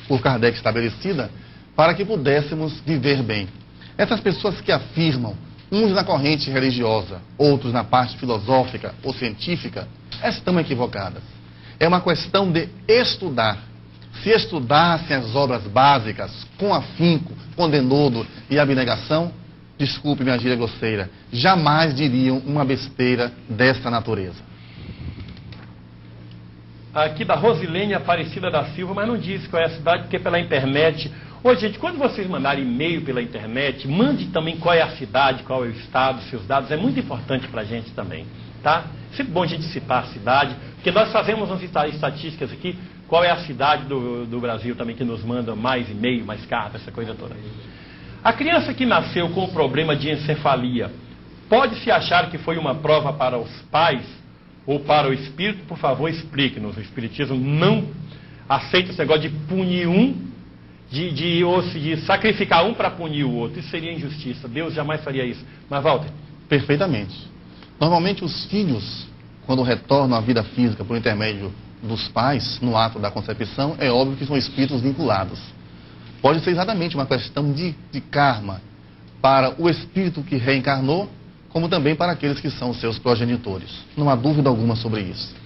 por Kardec estabelecida para que pudéssemos viver bem. Essas pessoas que afirmam, uns na corrente religiosa, outros na parte filosófica ou científica, estão equivocadas. É uma questão de estudar. Se estudassem as obras básicas com afinco, com denodo e abnegação, desculpe minha gíria grosseira, jamais diriam uma besteira desta natureza. Aqui da Rosilene Aparecida da Silva, mas não diz qual é a cidade, porque pela internet. Ô, gente, quando vocês mandarem e-mail pela internet, mande também qual é a cidade, qual é o estado, seus dados, é muito importante pra gente também, tá? Sempre bom a gente citar a cidade, porque nós fazemos umas estatísticas aqui, qual é a cidade do Brasil também que nos manda mais e-mail, mais carta, essa coisa toda. A criança que nasceu com o problema de encefalia, pode-se achar que foi uma prova para os pais ou para o espírito? Por favor, explique-nos. O espiritismo não aceita esse negócio de punir um, de sacrificar um para punir o outro. Isso seria injustiça. Deus jamais faria isso. Mas, Walter. Perfeitamente. Normalmente os filhos, quando retornam à vida física por intermédio dos pais, no ato da concepção, é óbvio que são espíritos vinculados. Pode ser exatamente uma questão de karma para o espírito que reencarnou, como também para aqueles que são seus progenitores. Não há dúvida alguma sobre isso.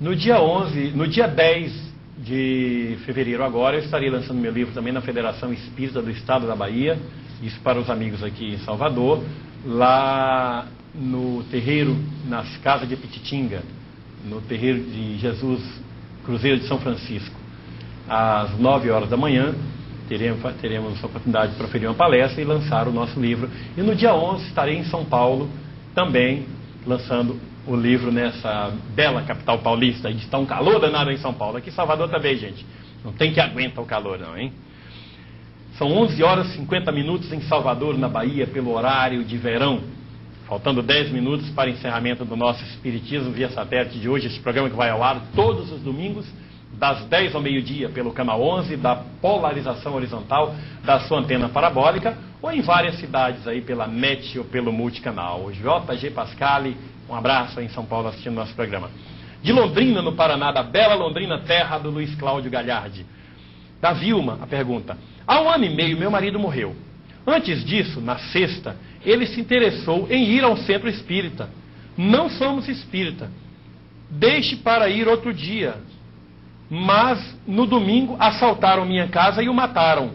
No dia 10 de fevereiro agora, eu estarei lançando meu livro também na Federação Espírita do Estado da Bahia, isso para os amigos aqui em Salvador, lá no terreiro, nas casas de Pititinga, no terreiro de Jesus Cruzeiro de São Francisco. Às 9 horas da manhã, teremos a oportunidade de proferir uma palestra e lançar o nosso livro. E no dia 11 estarei em São Paulo, também lançando o livro nessa bela capital paulista. Está um calor danado em São Paulo. Aqui em Salvador também, gente. Não tem que aguentar o calor não, hein? São 11 horas e 50 minutos em Salvador, na Bahia, pelo horário de verão. Faltando 10 minutos para encerramento do nosso Espiritismo via satélite de hoje. Este programa que vai ao ar todos os domingos, das 10 ao meio-dia, pelo canal 11, da polarização horizontal da sua antena parabólica, ou em várias cidades aí pela NET ou pelo multicanal. O JG Pascali Um abraço aí em São Paulo assistindo nosso programa. De Londrina, no Paraná, da bela Londrina, terra do Luiz Cláudio Galhardi. Da Vilma, a pergunta. Há 1 ano e meio, meu marido morreu. Antes disso, na sexta, ele se interessou em ir ao centro espírita. Não somos espírita. Deixe para ir outro dia. Mas, no domingo, assaltaram minha casa e o mataram.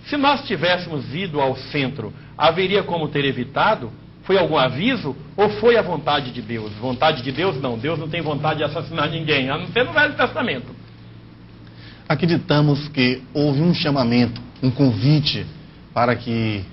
Se nós tivéssemos ido ao centro, haveria como ter evitado? Foi algum aviso ou foi a vontade de Deus? Vontade de Deus não. Deus não tem vontade de assassinar ninguém, a não ser no Velho Testamento. Acreditamos que houve um chamamento, um convite para que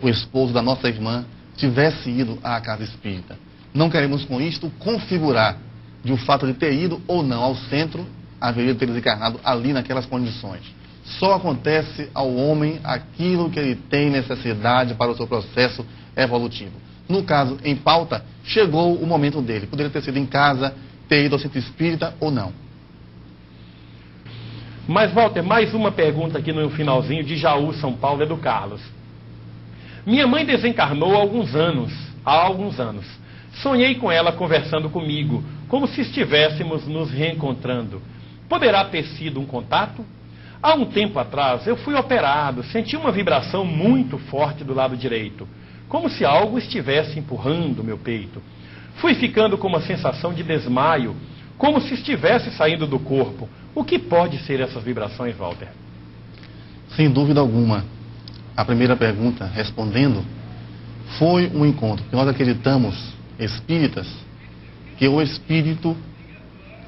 o esposo da nossa irmã tivesse ido à casa espírita. Não queremos com isto configurar de o fato de ter ido ou não ao centro, haveria de ter desencarnado ali naquelas condições. Só acontece ao homem aquilo que ele tem necessidade para o seu processo evolutivo. No caso, em pauta, chegou o momento dele. Poderia ter sido em casa, ter ido ao centro espírita ou não. Mas, Walter, mais uma pergunta aqui no finalzinho, de Jaú, São Paulo, é do Carlos. Minha mãe desencarnou há alguns anos. Sonhei com ela conversando comigo, como se estivéssemos nos reencontrando. Poderá ter sido um contato? Há um tempo atrás, eu fui operado, senti uma vibração muito forte do lado direito, como se algo estivesse empurrando meu peito. Fui ficando com uma sensação de desmaio, como se estivesse saindo do corpo. O que pode ser essas vibrações, Walter? Sem dúvida alguma. A primeira pergunta, respondendo, foi um encontro. Nós acreditamos, espíritas, que o espírito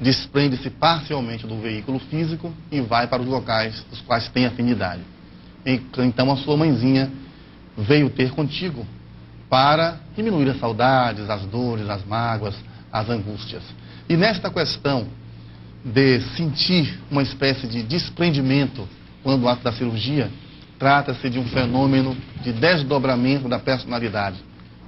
desprende-se parcialmente do veículo físico e vai para os locais dos quais tem afinidade. Então a sua mãezinha veio ter contigo para diminuir as saudades, as dores, as mágoas, as angústias. E nesta questão de sentir uma espécie de desprendimento quando o ato da cirurgia, trata-se de um fenômeno de desdobramento da personalidade,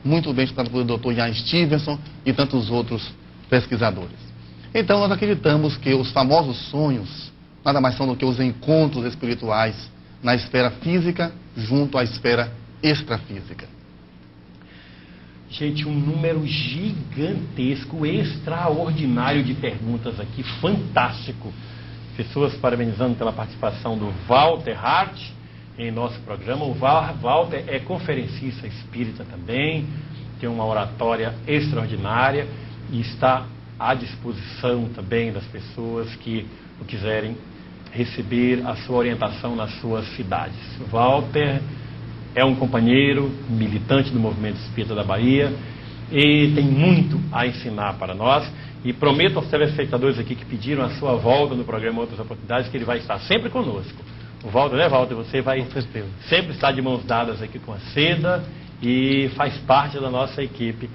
muito bem estudado pelo Dr. Ian Stevenson e tantos outros pesquisadores. Então nós acreditamos que os famosos sonhos nada mais são do que os encontros espirituais na esfera física junto à esfera extrafísica. Gente, um número gigantesco, extraordinário de perguntas aqui, fantástico. Pessoas parabenizando pela participação do Walter Hart em nosso programa. O Walter é conferencista espírita também, tem uma oratória extraordinária e está à disposição também das pessoas que o quiserem receber a sua orientação nas suas cidades. O Walter é um companheiro, militante do Movimento Espírita da Bahia e tem muito a ensinar para nós. E prometo aos telespectadores aqui que pediram a sua volta no programa Outras Oportunidades que ele vai estar sempre conosco. O Walter, né, Walter? Você vai sempre estar de mãos dadas aqui com a Seda e faz parte da nossa equipe.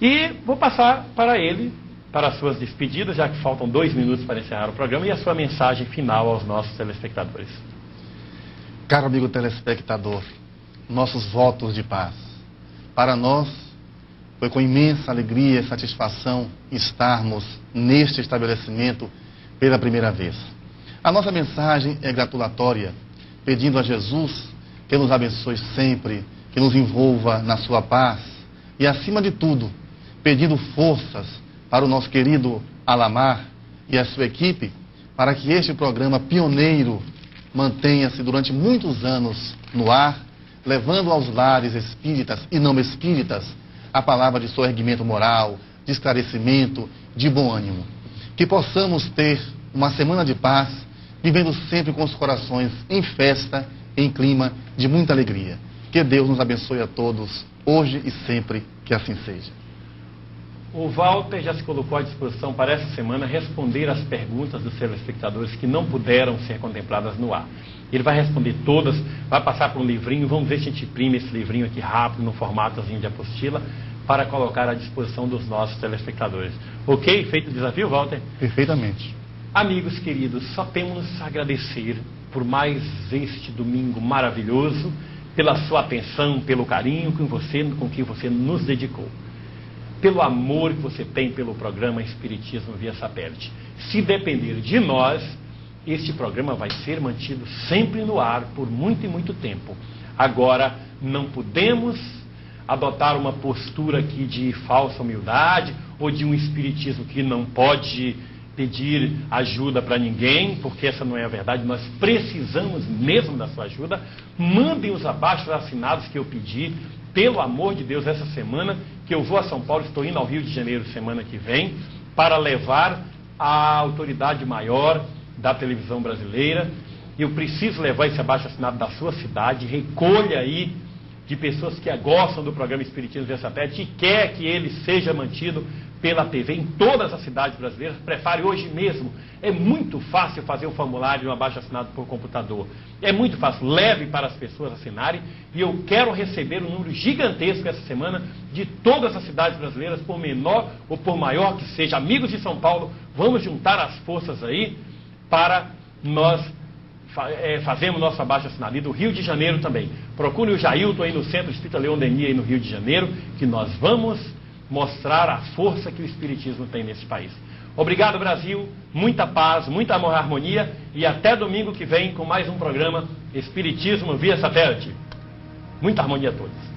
E vou passar para ele, para as suas despedidas, já que faltam 2 minutos para encerrar o programa, e a sua mensagem final aos nossos telespectadores. Caro amigo telespectador, nossos votos de paz. Para nós, foi com imensa alegria e satisfação estarmos neste estabelecimento pela primeira vez. A nossa mensagem é gratulatória, pedindo a Jesus que nos abençoe sempre, que nos envolva na sua paz e, acima de tudo, pedindo forças para o nosso querido Alamar e a sua equipe, para que este programa pioneiro mantenha-se durante muitos anos no ar, levando aos lares espíritas e não espíritas a palavra de soerguimento moral, de esclarecimento, de bom ânimo. Que possamos ter uma semana de paz, vivendo sempre com os corações em festa, em clima de muita alegria. Que Deus nos abençoe a todos, hoje e sempre, que assim seja. O Walter já se colocou à disposição para essa semana responder as perguntas dos telespectadores que não puderam ser contempladas no ar. Ele vai responder todas, vai passar por um livrinho, vamos ver se a gente imprime esse livrinho aqui rápido, no formatozinho de apostila, para colocar à disposição dos nossos telespectadores. Ok? Feito o desafio, Walter? Perfeitamente. Amigos queridos, só temos a agradecer por mais este domingo maravilhoso, pela sua atenção, pelo carinho com que você nos dedicou, pelo amor que você tem pelo programa Espiritismo via Satélite. Se depender de nós, este programa vai ser mantido sempre no ar por muito e muito tempo. Agora, não podemos adotar uma postura aqui de falsa humildade ou de um espiritismo que não pode pedir ajuda para ninguém, porque essa não é a verdade. Nós precisamos mesmo da sua ajuda. Mandem os abaixo-assinados que eu pedi, pelo amor de Deus, essa semana, que eu vou a São Paulo, estou indo ao Rio de Janeiro semana que vem, para levar a autoridade maior da televisão brasileira. Eu preciso levar esse abaixo-assinado da sua cidade. Recolha aí de pessoas que gostam do programa Espiritismo via Satélite e quer que ele seja mantido pela TV em todas as cidades brasileiras. Prepare hoje mesmo. É muito fácil fazer um formulário de um abaixo-assinado por computador. É muito fácil. Leve para as pessoas assinarem. E eu quero receber um número gigantesco essa semana de todas as cidades brasileiras, por menor ou por maior que seja. Amigos de São Paulo, vamos juntar as forças aí para nós fazemos nosso abaixo-assinado. E do Rio de Janeiro também. Procure o Jailton aí no Centro Espírita Leon Denis aí no Rio de Janeiro, que nós vamos mostrar a força que o Espiritismo tem nesse país. Obrigado, Brasil. Muita paz, muita amor e harmonia. E até domingo que vem com mais um programa Espiritismo via Satélite. Muita harmonia a todos.